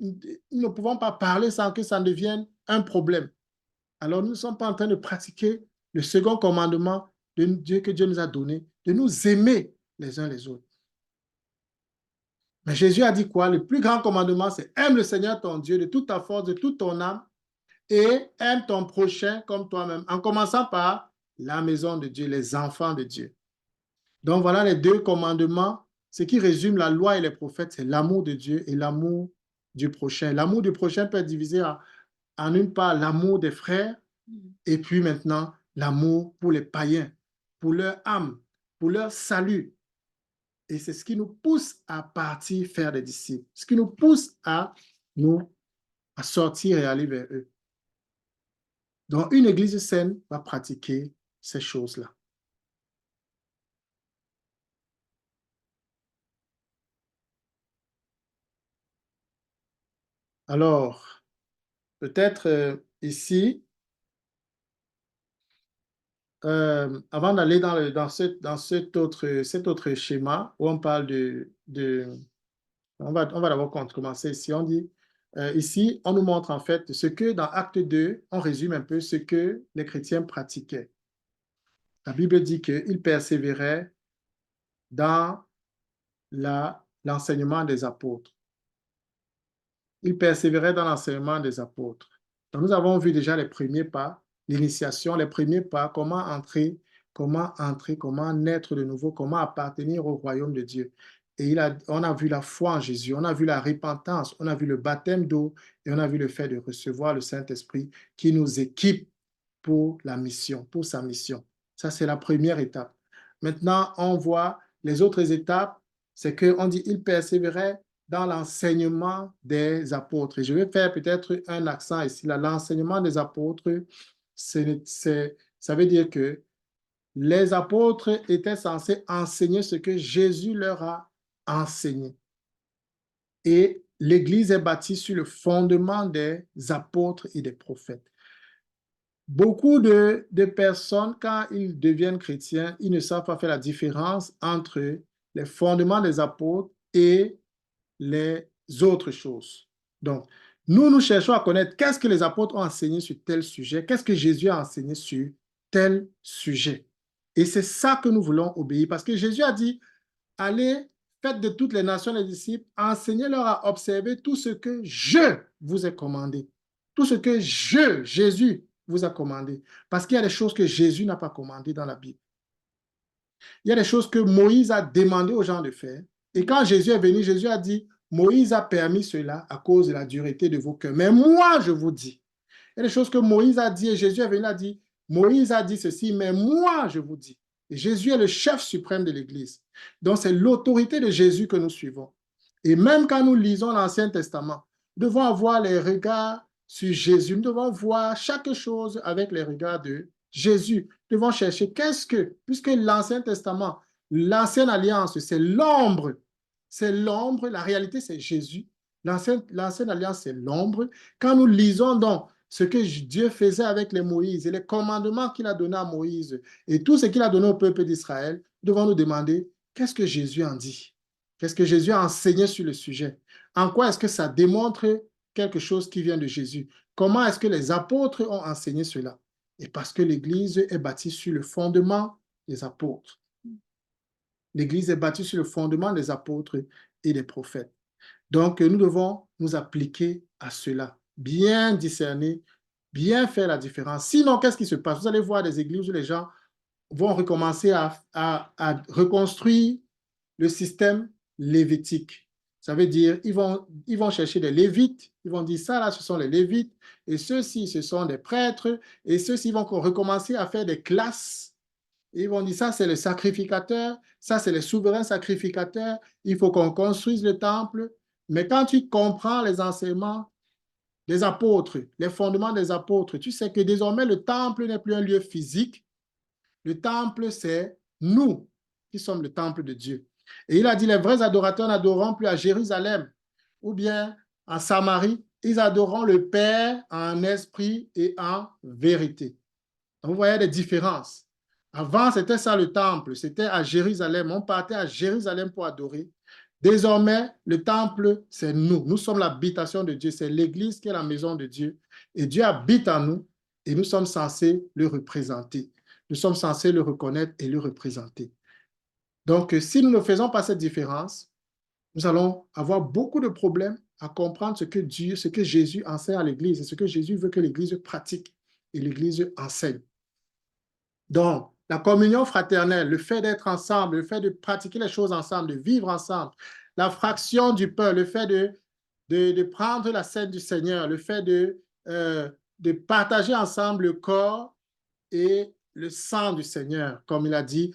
ne pouvons pas parler sans que ça devienne un problème. Alors nous ne sommes pas en train de pratiquer le second commandement de Dieu que Dieu nous a donné, de nous aimer les uns les autres. Mais Jésus a dit quoi? Le plus grand commandement, c'est aime le Seigneur ton Dieu de toute ta force, de toute ton âme et aime ton prochain comme toi-même, en commençant par la maison de Dieu, les enfants de Dieu. Donc voilà les deux commandements. Ce qui résume la loi et les prophètes, c'est l'amour de Dieu et l'amour du prochain. L'amour du prochain peut être divisé en une part l'amour des frères et puis maintenant l'amour pour les païens, pour leur âme, pour leur salut. Et c'est ce qui nous pousse à partir faire des disciples, ce qui nous pousse à sortir et aller vers eux. Donc, une église saine va pratiquer ces choses-là. Alors, peut-être ici, avant d'aller dans cet autre schéma où on parle on va d'abord commencer ici. On dit, ici, on nous montre en fait ce que dans Acte 2, on résume un peu ce que les chrétiens pratiquaient. La Bible dit qu'ils persévéraient dans l'enseignement des apôtres. Ils persévéraient dans l'enseignement des apôtres. Donc, nous avons vu déjà les premiers pas, l'initiation, les premiers pas, comment entrer, comment naître de nouveau, comment appartenir au royaume de Dieu. Et on a vu la foi en Jésus, on a vu la repentance, on a vu le baptême d'eau et on a vu le fait de recevoir le Saint-Esprit qui nous équipe pour la mission, pour sa mission. Ça, c'est la première étape. Maintenant, on voit les autres étapes, c'est qu'on dit ils persévéraient dans l'enseignement des apôtres. Et je vais faire peut-être un accent ici. L'enseignement des apôtres, ça veut dire que les apôtres étaient censés enseigner ce que Jésus leur a enseigné. Et l'Église est bâtie sur le fondement des apôtres et des prophètes. Beaucoup de personnes, quand ils deviennent chrétiens, ils ne savent pas faire la différence entre les fondements des apôtres et les autres choses. Donc, nous cherchons à connaître qu'est-ce que les apôtres ont enseigné sur tel sujet, qu'est-ce que Jésus a enseigné sur tel sujet. Et c'est ça que nous voulons obéir, parce que Jésus a dit, allez, faites de toutes les nations les disciples, enseignez-leur à observer tout ce que je vous ai commandé, tout ce que Jésus, vous a commandé. Parce qu'il y a des choses que Jésus n'a pas commandées dans la Bible. Il y a des choses que Moïse a demandé aux gens de faire. Et quand Jésus est venu, Jésus a dit, Moïse a permis cela à cause de la dureté de vos cœurs. Mais moi, je vous dis. Il y a des choses que Moïse a dit et Jésus est venu a dit, Moïse a dit ceci, mais moi, je vous dis. Et Jésus est le chef suprême de l'Église. Donc, c'est l'autorité de Jésus que nous suivons. Et même quand nous lisons l'Ancien Testament, nous devons avoir les regards sur Jésus. Nous devons voir chaque chose avec les regards de Jésus. Nous devons chercher puisque l'Ancien Testament, l'Ancienne Alliance, c'est l'ombre. C'est l'ombre, la réalité, c'est Jésus. L'Ancienne Alliance, c'est l'ombre. Quand nous lisons donc ce que Dieu faisait avec les Moïse et les commandements qu'il a donnés à Moïse et tout ce qu'il a donné au peuple d'Israël, nous devons nous demander, qu'est-ce que Jésus en dit? Qu'est-ce que Jésus a enseigné sur le sujet? En quoi est-ce que ça démontre quelque chose qui vient de Jésus? Comment est-ce que les apôtres ont enseigné cela? Et parce que l'Église est bâtie sur le fondement des apôtres. L'Église est bâtie sur le fondement des apôtres et des prophètes. Donc, nous devons nous appliquer à cela, bien discerner, bien faire la différence. Sinon, qu'est-ce qui se passe? Vous allez voir des églises où les gens vont recommencer à reconstruire le système lévitique. Ça veut dire, ils vont chercher des lévites, ils vont dire ça là, ce sont les lévites, et ceux-ci, ce sont des prêtres, et ceux-ci vont recommencer à faire des classes. Ils vont dire ça, c'est le sacrificateur, ça, c'est les souverains sacrificateurs, il faut qu'on construise le temple. Mais quand tu comprends les enseignements des apôtres, les fondements des apôtres, tu sais que désormais, le temple n'est plus un lieu physique. Le temple, c'est nous qui sommes le temple de Dieu. Et il a dit, les vrais adorateurs n'adoreront plus à Jérusalem ou bien en Samarie, ils adoreront le Père en esprit et en vérité. Donc, vous voyez les différences. Avant, c'était ça le temple, c'était à Jérusalem. On partait à Jérusalem pour adorer. Désormais, le temple, c'est nous. Nous sommes l'habitation de Dieu. C'est l'Église qui est la maison de Dieu. Et Dieu habite en nous et nous sommes censés le représenter. Nous sommes censés le reconnaître et le représenter. Donc, si nous ne faisons pas cette différence, nous allons avoir beaucoup de problèmes à comprendre ce que Jésus enseigne à l'Église et ce que Jésus veut que l'Église pratique et l'Église enseigne. Donc, la communion fraternelle, le fait d'être ensemble, le fait de pratiquer les choses ensemble, de vivre ensemble, la fraction du pain, le fait de prendre la scène du Seigneur, le fait de partager ensemble le corps et le sang du Seigneur, comme il a dit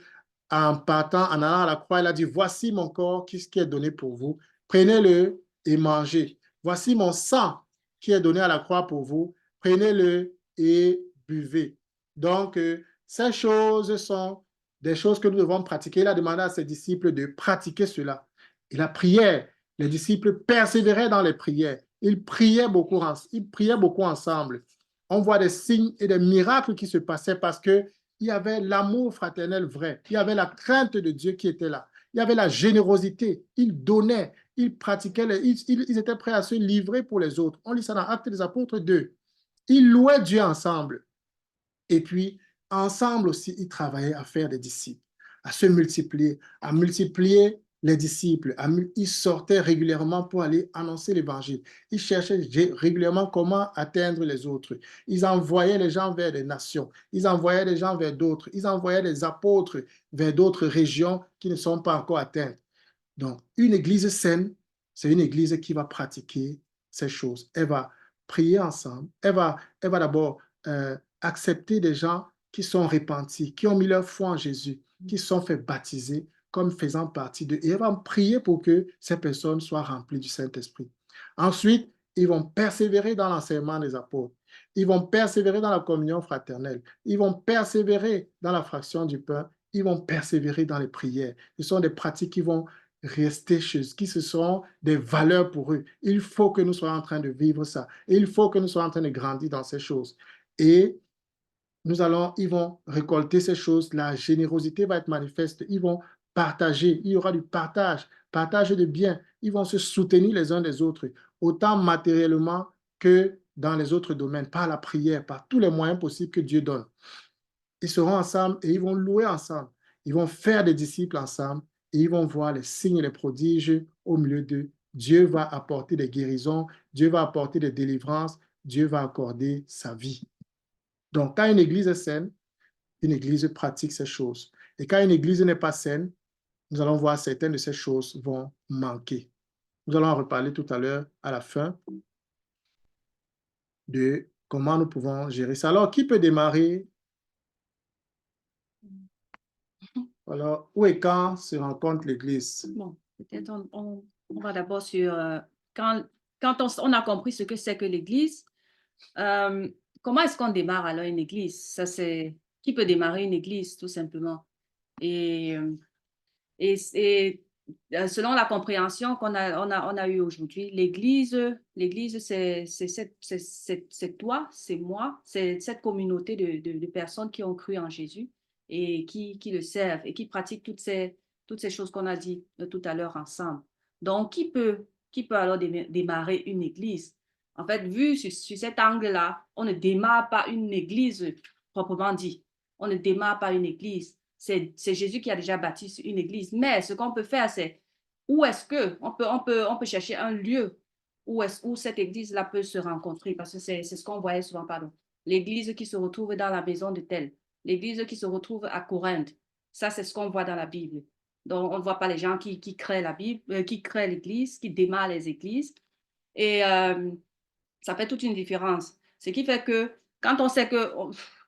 en partant, en allant à la croix, il a dit, voici mon corps qui est donné pour vous, prenez-le et mangez. Voici mon sang qui est donné à la croix pour vous, prenez-le et buvez. Donc, ces choses sont des choses que nous devons pratiquer. Il a demandé à ses disciples de pratiquer cela. Et la prière, les disciples persévéraient dans les prières. Ils priaient beaucoup ensemble. On voit des signes et des miracles qui se passaient parce qu'il y avait l'amour fraternel vrai. Il y avait la crainte de Dieu qui était là. Il y avait la générosité. Ils donnaient, ils pratiquaient, ils étaient prêts à se livrer pour les autres. On lit ça dans Actes des Apôtres 2. Ils louaient Dieu ensemble. Et puis, ensemble aussi, ils travaillaient à faire des disciples, à se multiplier, à multiplier les disciples. Ils sortaient régulièrement pour aller annoncer l'évangile. Ils cherchaient régulièrement comment atteindre les autres. Ils envoyaient les gens vers des nations. Ils envoyaient les gens vers d'autres. Ils envoyaient les apôtres vers d'autres régions qui ne sont pas encore atteintes. Donc, une église saine, c'est une église qui va pratiquer ces choses. Elle va prier ensemble. Elle va d'abord accepter des gens qui sont repentis, qui ont mis leur foi en Jésus, qui sont fait baptiser comme faisant partie d'eux. Et elle va prier pour que ces personnes soient remplies du Saint-Esprit. Ensuite, ils vont persévérer dans l'enseignement des apôtres. Ils vont persévérer dans la communion fraternelle. Ils vont persévérer dans la fraction du pain. Ils vont persévérer dans les prières. Ce sont des pratiques qui vont rester chez eux, qui ce sont des valeurs pour eux. Il faut que nous soyons en train de vivre ça. Et il faut que nous soyons en train de grandir dans ces choses. Et ils vont récolter ces choses. La générosité va être manifeste. Ils vont partager. Il y aura du partage, partage de biens. Ils vont se soutenir les uns des autres, autant matériellement que dans les autres domaines, par la prière, par tous les moyens possibles que Dieu donne. Ils seront ensemble et ils vont louer ensemble. Ils vont faire des disciples ensemble et ils vont voir les signes et les prodiges au milieu d'eux. Dieu va apporter des guérisons, Dieu va apporter des délivrances, Dieu va accorder sa vie. Donc, quand une église est saine, une église pratique ces choses. Et quand une église n'est pas saine, nous allons voir certaines de ces choses vont manquer. Nous allons en reparler tout à l'heure à la fin de comment nous pouvons gérer ça. Alors, qui peut démarrer? Alors, où et quand se rencontre l'église? Bon, peut-être on va d'abord sur quand on a compris ce que c'est que l'église, comment est-ce qu'on démarre alors une église? Ça, c'est qui peut démarrer une église, tout simplement. Et selon la compréhension on a eue aujourd'hui, l'église, c'est toi, c'est moi, c'est cette communauté de personnes qui ont cru en Jésus et qui le servent et qui pratiquent toutes ces choses qu'on a dit tout à l'heure ensemble. Donc, qui peut alors démarrer une église? En fait, vu sur cet angle-là, on ne démarre pas une église proprement dit. On ne démarre pas une église. C'est Jésus qui a déjà bâti une église. Mais ce qu'on peut faire, c'est où est-ce que on peut chercher un lieu où cette église-là peut se rencontrer, parce que c'est ce qu'on voyait souvent, pardon. L'église qui se retrouve dans la maison de tel, l'église qui se retrouve à Corinthe. Ça, c'est ce qu'on voit dans la Bible. Donc, on ne voit pas les gens qui créent la Bible, qui créent l'église, qui démarrent les églises. Et ça fait toute une différence. Ce qui fait que quand on sait que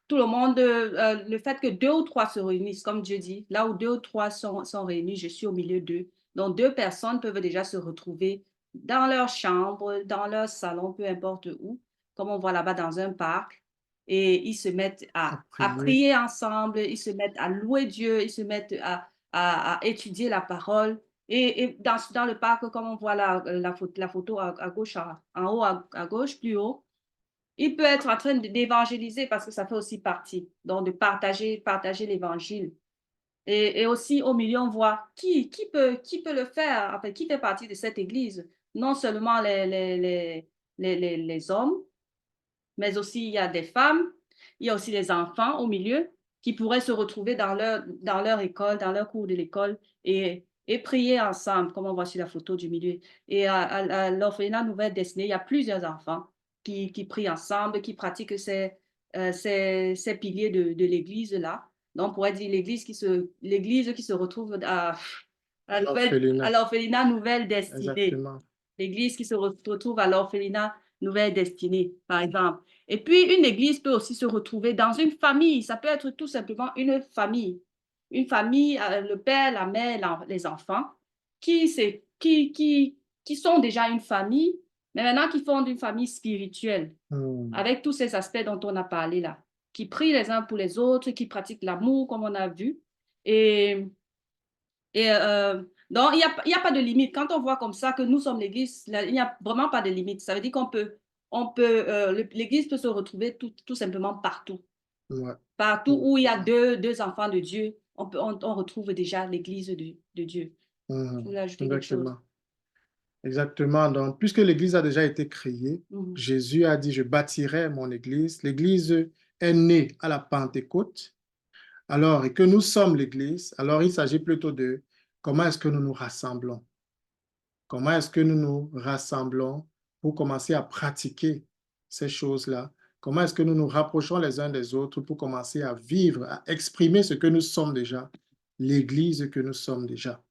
tout le monde, le fait que 2 ou 3 se réunissent, comme Dieu dit, là où 2 ou 3 sont réunis, je suis au milieu d'eux. Donc, 2 personnes peuvent déjà se retrouver dans leur chambre, dans leur salon, peu importe où, comme on voit là-bas dans un parc, et ils se mettent à prier ensemble, ils se mettent à louer Dieu, ils se mettent à étudier la parole. Et dans le parc, comme on voit la photo à gauche, en haut à gauche, plus haut, il peut être en train d'évangéliser parce que ça fait aussi partie, donc de partager l'évangile. Et aussi au milieu, on voit qui peut le faire, en fait, qui fait partie de cette église. Non seulement les hommes, mais aussi il y a des femmes, il y a aussi les enfants au milieu qui pourraient se retrouver dans leur école, dans leur cours de l'école et prier ensemble, comme on voit sur la photo du milieu. Et à l'orphelinat Nouvelle Destinée, il y a plusieurs enfants qui prient ensemble, qui pratiquent ces piliers de l'église-là. Donc, on pourrait dire l'église qui se retrouve à l'orphelinat Nouvelle Destinée. Exactement. L'église qui se retrouve à l'orphelinat Nouvelle Destinée, par exemple. Et puis, une église peut aussi se retrouver dans une famille. Ça peut être tout simplement une famille. Une famille, le père, la mère, les enfants, qui sont déjà une famille, mais maintenant qui font une famille spirituelle, avec tous ces aspects dont on a parlé là, qui prient les uns pour les autres, qui pratiquent l'amour, comme on a vu. Donc, il n'y a pas de limite. Quand on voit comme ça que nous sommes l'Église, il n'y a vraiment pas de limite. Ça veut dire qu'on peut l'Église peut se retrouver tout simplement partout. Ouais. Partout où il y a deux enfants de Dieu, on retrouve déjà l'Église de Dieu. Je voulais ajouter quelque chose. Exactement. Exactement. Donc, puisque l'Église a déjà été créée, Jésus a dit, je bâtirai mon Église. L'Église est née à la Pentecôte. Alors, et que nous sommes l'Église, alors il s'agit plutôt de comment est-ce que nous nous rassemblons. Comment est-ce que nous nous rassemblons pour commencer à pratiquer ces choses-là? Comment est-ce que nous nous rapprochons les uns des autres pour commencer à vivre, à exprimer ce que nous sommes déjà, l'Église que nous sommes déjà?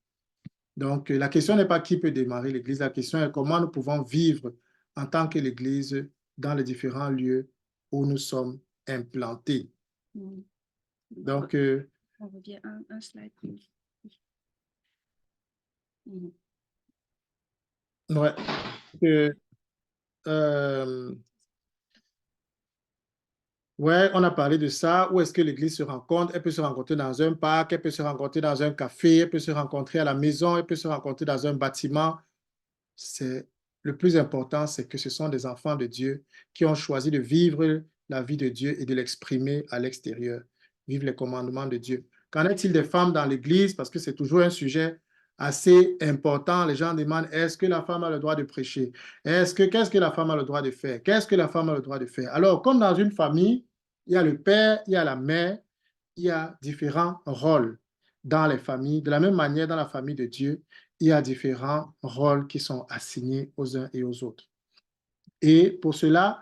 Donc, la question n'est pas qui peut démarrer l'Église, la question est comment nous pouvons vivre en tant que l'Église dans les différents lieux où nous sommes implantés. Donc, on revient un slide. ouais. Ouais, on a parlé de ça. Où est-ce que l'Église se rencontre? Elle peut se rencontrer dans un parc, elle peut se rencontrer dans un café, elle peut se rencontrer à la maison, elle peut se rencontrer dans un bâtiment. Le plus important, c'est que ce sont des enfants de Dieu qui ont choisi de vivre la vie de Dieu et de l'exprimer à l'extérieur, vivre les commandements de Dieu. Qu'en est-il des femmes dans l'Église? Parce que c'est toujours un sujet assez important. Les gens demandent, est-ce que la femme a le droit de prêcher? Qu'est-ce que la femme a le droit de faire? Qu'est-ce que la femme a le droit de faire? Alors, comme dans une famille, il y a le père, il y a la mère, il y a différents rôles dans les familles. De la même manière, dans la famille de Dieu, il y a différents rôles qui sont assignés aux uns et aux autres. Et pour cela,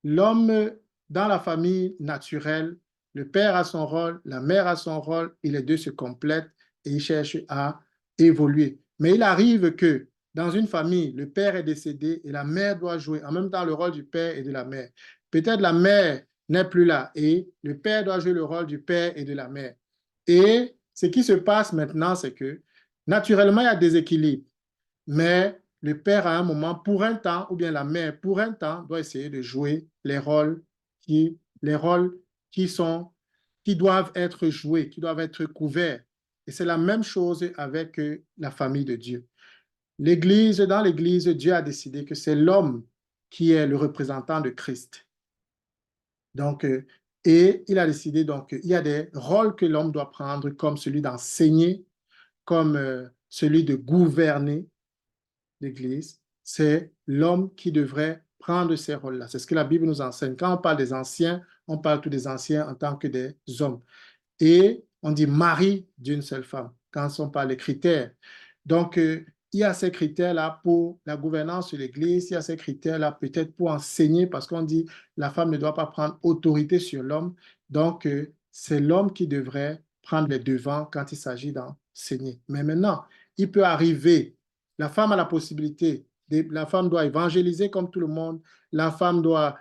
l'homme dans la famille naturelle, le père a son rôle, la mère a son rôle, et les deux se complètent et ils cherchent à évoluer. Mais il arrive que dans une famille, le père est décédé et la mère doit jouer en même temps le rôle du père et de la mère. Peut-être la mère n'est plus là et le père doit jouer le rôle du père et de la mère. Et ce qui se passe maintenant, c'est que naturellement, il y a des équilibres, mais le père, à un moment, pour un temps, ou bien la mère, pour un temps, doit essayer de jouer les rôles qui doivent être joués, qui doivent être couverts. Et c'est la même chose avec la famille de Dieu. Dans l'Église, Dieu a décidé que c'est l'homme qui est le représentant de Christ. Donc, et il a décidé, donc, il y a des rôles que l'homme doit prendre, comme celui d'enseigner, comme celui de gouverner l'Église. C'est l'homme qui devrait prendre ces rôles-là. C'est ce que la Bible nous enseigne. Quand on parle des anciens, on parle tous des anciens en tant que des hommes. Et on dit mari d'une seule femme, quand on parle des critères. Donc, il y a ces critères-là pour la gouvernance de l'Église, il y a ces critères-là peut-être pour enseigner, parce qu'on dit la femme ne doit pas prendre autorité sur l'homme. Donc, c'est l'homme qui devrait prendre les devants quand il s'agit d'enseigner. Mais maintenant, il peut arriver, la femme a la possibilité, la femme doit évangéliser comme tout le monde, la femme doit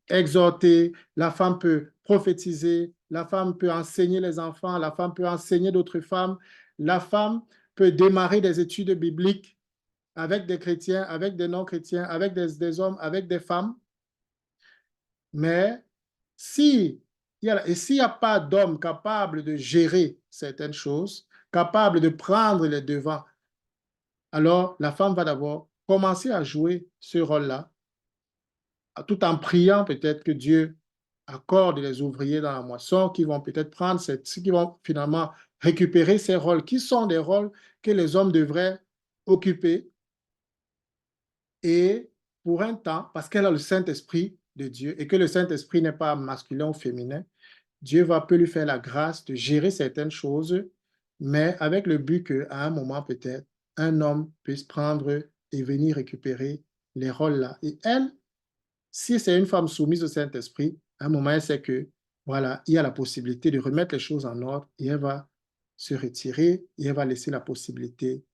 exhorter, la femme peut prophétiser, la femme peut enseigner les enfants, la femme peut enseigner d'autres femmes, la femme peut démarrer des études bibliques avec des chrétiens, avec des non-chrétiens, avec des hommes, avec des femmes. Mais s'il n'y a pas d'homme capable de gérer certaines choses, capable de prendre les devants, alors la femme va d'abord commencer à jouer ce rôle-là, tout en priant peut-être que Dieu accorde les ouvriers dans la moisson qui vont peut-être qui vont finalement récupérer ces rôles, qui sont des rôles que les hommes devraient occuper. Et pour un temps, parce qu'elle a le Saint-Esprit de Dieu et que le Saint-Esprit n'est pas masculin ou féminin, Dieu peut lui faire la grâce de gérer certaines choses, mais avec le but qu'à un moment peut-être, un homme puisse prendre et venir récupérer les rôles-là. Et elle, si c'est une femme soumise au Saint-Esprit, à un moment, elle sait que, voilà, il y a la possibilité de remettre les choses en ordre et elle va se retirer et elle va laisser la possibilité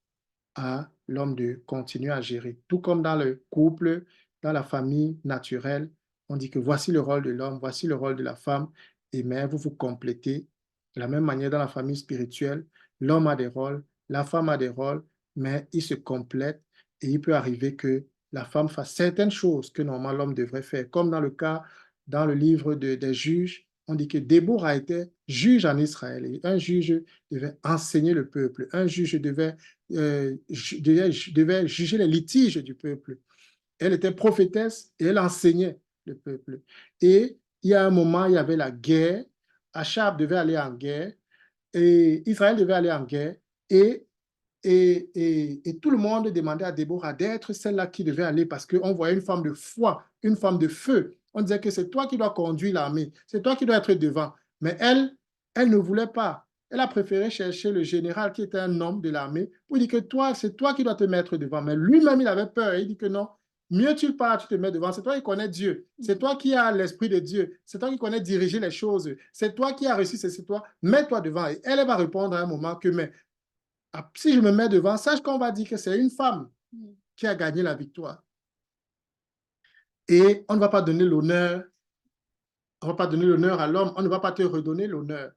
à l'homme de continuer à gérer. Tout comme dans le couple, dans la famille naturelle, on dit que voici le rôle de l'homme, voici le rôle de la femme, et mais vous vous complétez. De la même manière, dans la famille spirituelle, l'homme a des rôles, la femme a des rôles, mais ils se complètent et il peut arriver que la femme fasse certaines choses que normalement l'homme devrait faire, comme dans le cas, dans le livre des juges, on dit que Déborah était juge en Israël et un juge devait enseigner le peuple, un juge devait juger les litiges du peuple. Elle était prophétesse et elle enseignait le peuple. Et il y a un moment, il y avait la guerre. Achab devait aller en guerre et Israël devait aller en guerre. Et et tout le monde demandait à Déborah d'être celle-là qui devait aller parce qu'on voyait une femme de foi, une femme de feu. On disait que c'est toi qui dois conduire l'armée, c'est toi qui dois être devant. Mais elle ne voulait pas. Elle a préféré chercher le général qui était un homme de l'armée pour dire que toi, c'est toi qui dois te mettre devant. Mais lui-même, il avait peur. Il dit que non, mieux tu pars, tu te mets devant. C'est toi qui connais Dieu. C'est toi qui as l'esprit de Dieu. C'est toi qui connais diriger les choses. C'est toi qui as réussi, c'est toi. Mets-toi devant. Et elle va répondre à un moment que, mais si je me mets devant, sache qu'on va dire que c'est une femme qui a gagné la victoire. Et on ne va pas donner l'honneur, on ne va pas donner l'honneur à l'homme, on ne va pas te redonner l'honneur.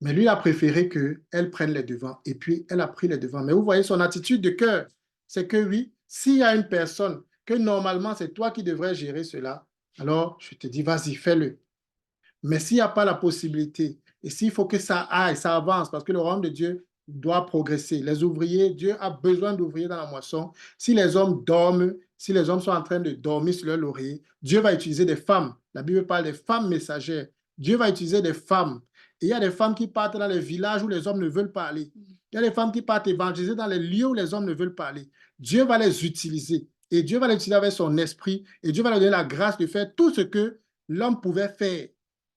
Mais lui a préféré qu'elle prenne les devants. Et puis, elle a pris les devants. Mais vous voyez son attitude de cœur, c'est que oui, s'il y a une personne que normalement c'est toi qui devrais gérer cela, alors je te dis, vas-y, fais-le. Mais s'il n'y a pas la possibilité, et s'il faut que ça aille, ça avance, parce que le royaume de Dieu doit progresser. Les ouvriers, Dieu a besoin d'ouvriers dans la moisson. Si les hommes dorment, si les hommes sont en train de dormir sur leur laurier, Dieu va utiliser des femmes. La Bible parle des femmes messagères. Dieu va utiliser des femmes. Et il y a des femmes qui partent dans les villages où les hommes ne veulent pas aller. Il y a des femmes qui partent évangéliser dans les lieux où les hommes ne veulent pas aller. Dieu va les utiliser. Et Dieu va les utiliser avec son esprit. Et Dieu va leur donner la grâce de faire tout ce que l'homme pouvait faire.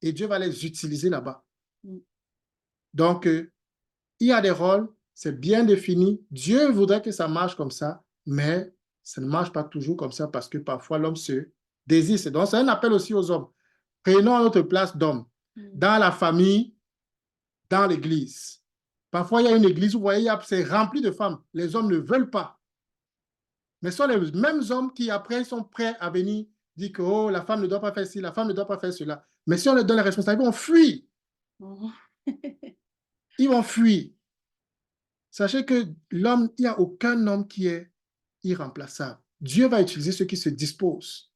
Et Dieu va les utiliser là-bas. Donc, il y a des rôles, c'est bien défini. Dieu voudrait que ça marche comme ça, mais ça ne marche pas toujours comme ça parce que parfois l'homme se désiste. Donc, c'est un appel aussi aux hommes. Prenons notre place d'hommes dans la famille, dans l'église. Parfois, il y a une église où vous voyez, c'est rempli de femmes. Les hommes ne veulent pas. Mais ce sont les mêmes hommes qui, après, sont prêts à venir dire que oh, la femme ne doit pas faire ci, la femme ne doit pas faire cela. Mais si on leur donne la responsabilité, on fuit. Ils vont fuir. Sachez que l'homme, il n'y a aucun homme qui est irremplaçable. Dieu va utiliser ceux qui se disposent.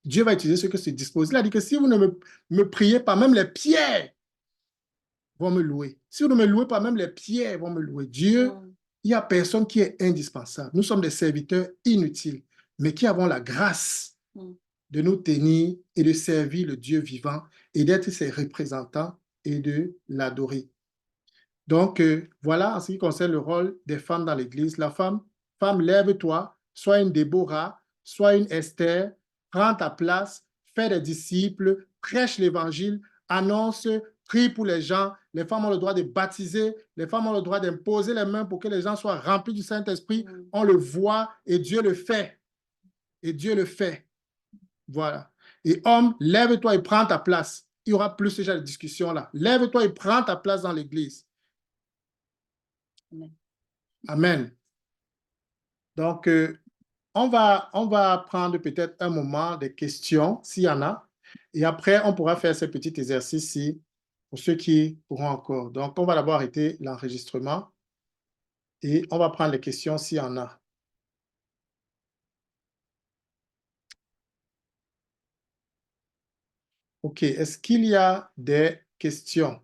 Dieu va utiliser ceux qui se disposent. Il a dit que si vous ne me priez pas, même les pierres vont me louer. Si vous ne me louez pas, même les pierres vont me louer. Dieu, il n'y a personne qui est indispensable. Nous sommes des serviteurs inutiles, mais qui avons la grâce de nous tenir et de servir le Dieu vivant et d'être ses représentants et de l'adorer. Donc, voilà en ce qui concerne le rôle des femmes dans l'Église. La femme, lève-toi, sois une Déborah, sois une Esther, prends ta place, fais des disciples, prêche l'Évangile, annonce, prie pour les gens. Les femmes ont le droit de baptiser, les femmes ont le droit d'imposer les mains pour que les gens soient remplis du Saint-Esprit. On le voit et Dieu le fait. Et Dieu le fait. Voilà. Et homme, lève-toi et prends ta place. Il y aura plus ce genre de discussion-là. Lève-toi et prends ta place dans l'Église. Amen. Amen. Donc, on va prendre peut-être un moment de questions, s'il y en a. Et après, on pourra faire ce petit exercice-ci pour ceux qui pourront encore. Donc, on va d'abord arrêter l'enregistrement et on va prendre les questions s'il y en a. OK. Est-ce qu'il y a des questions?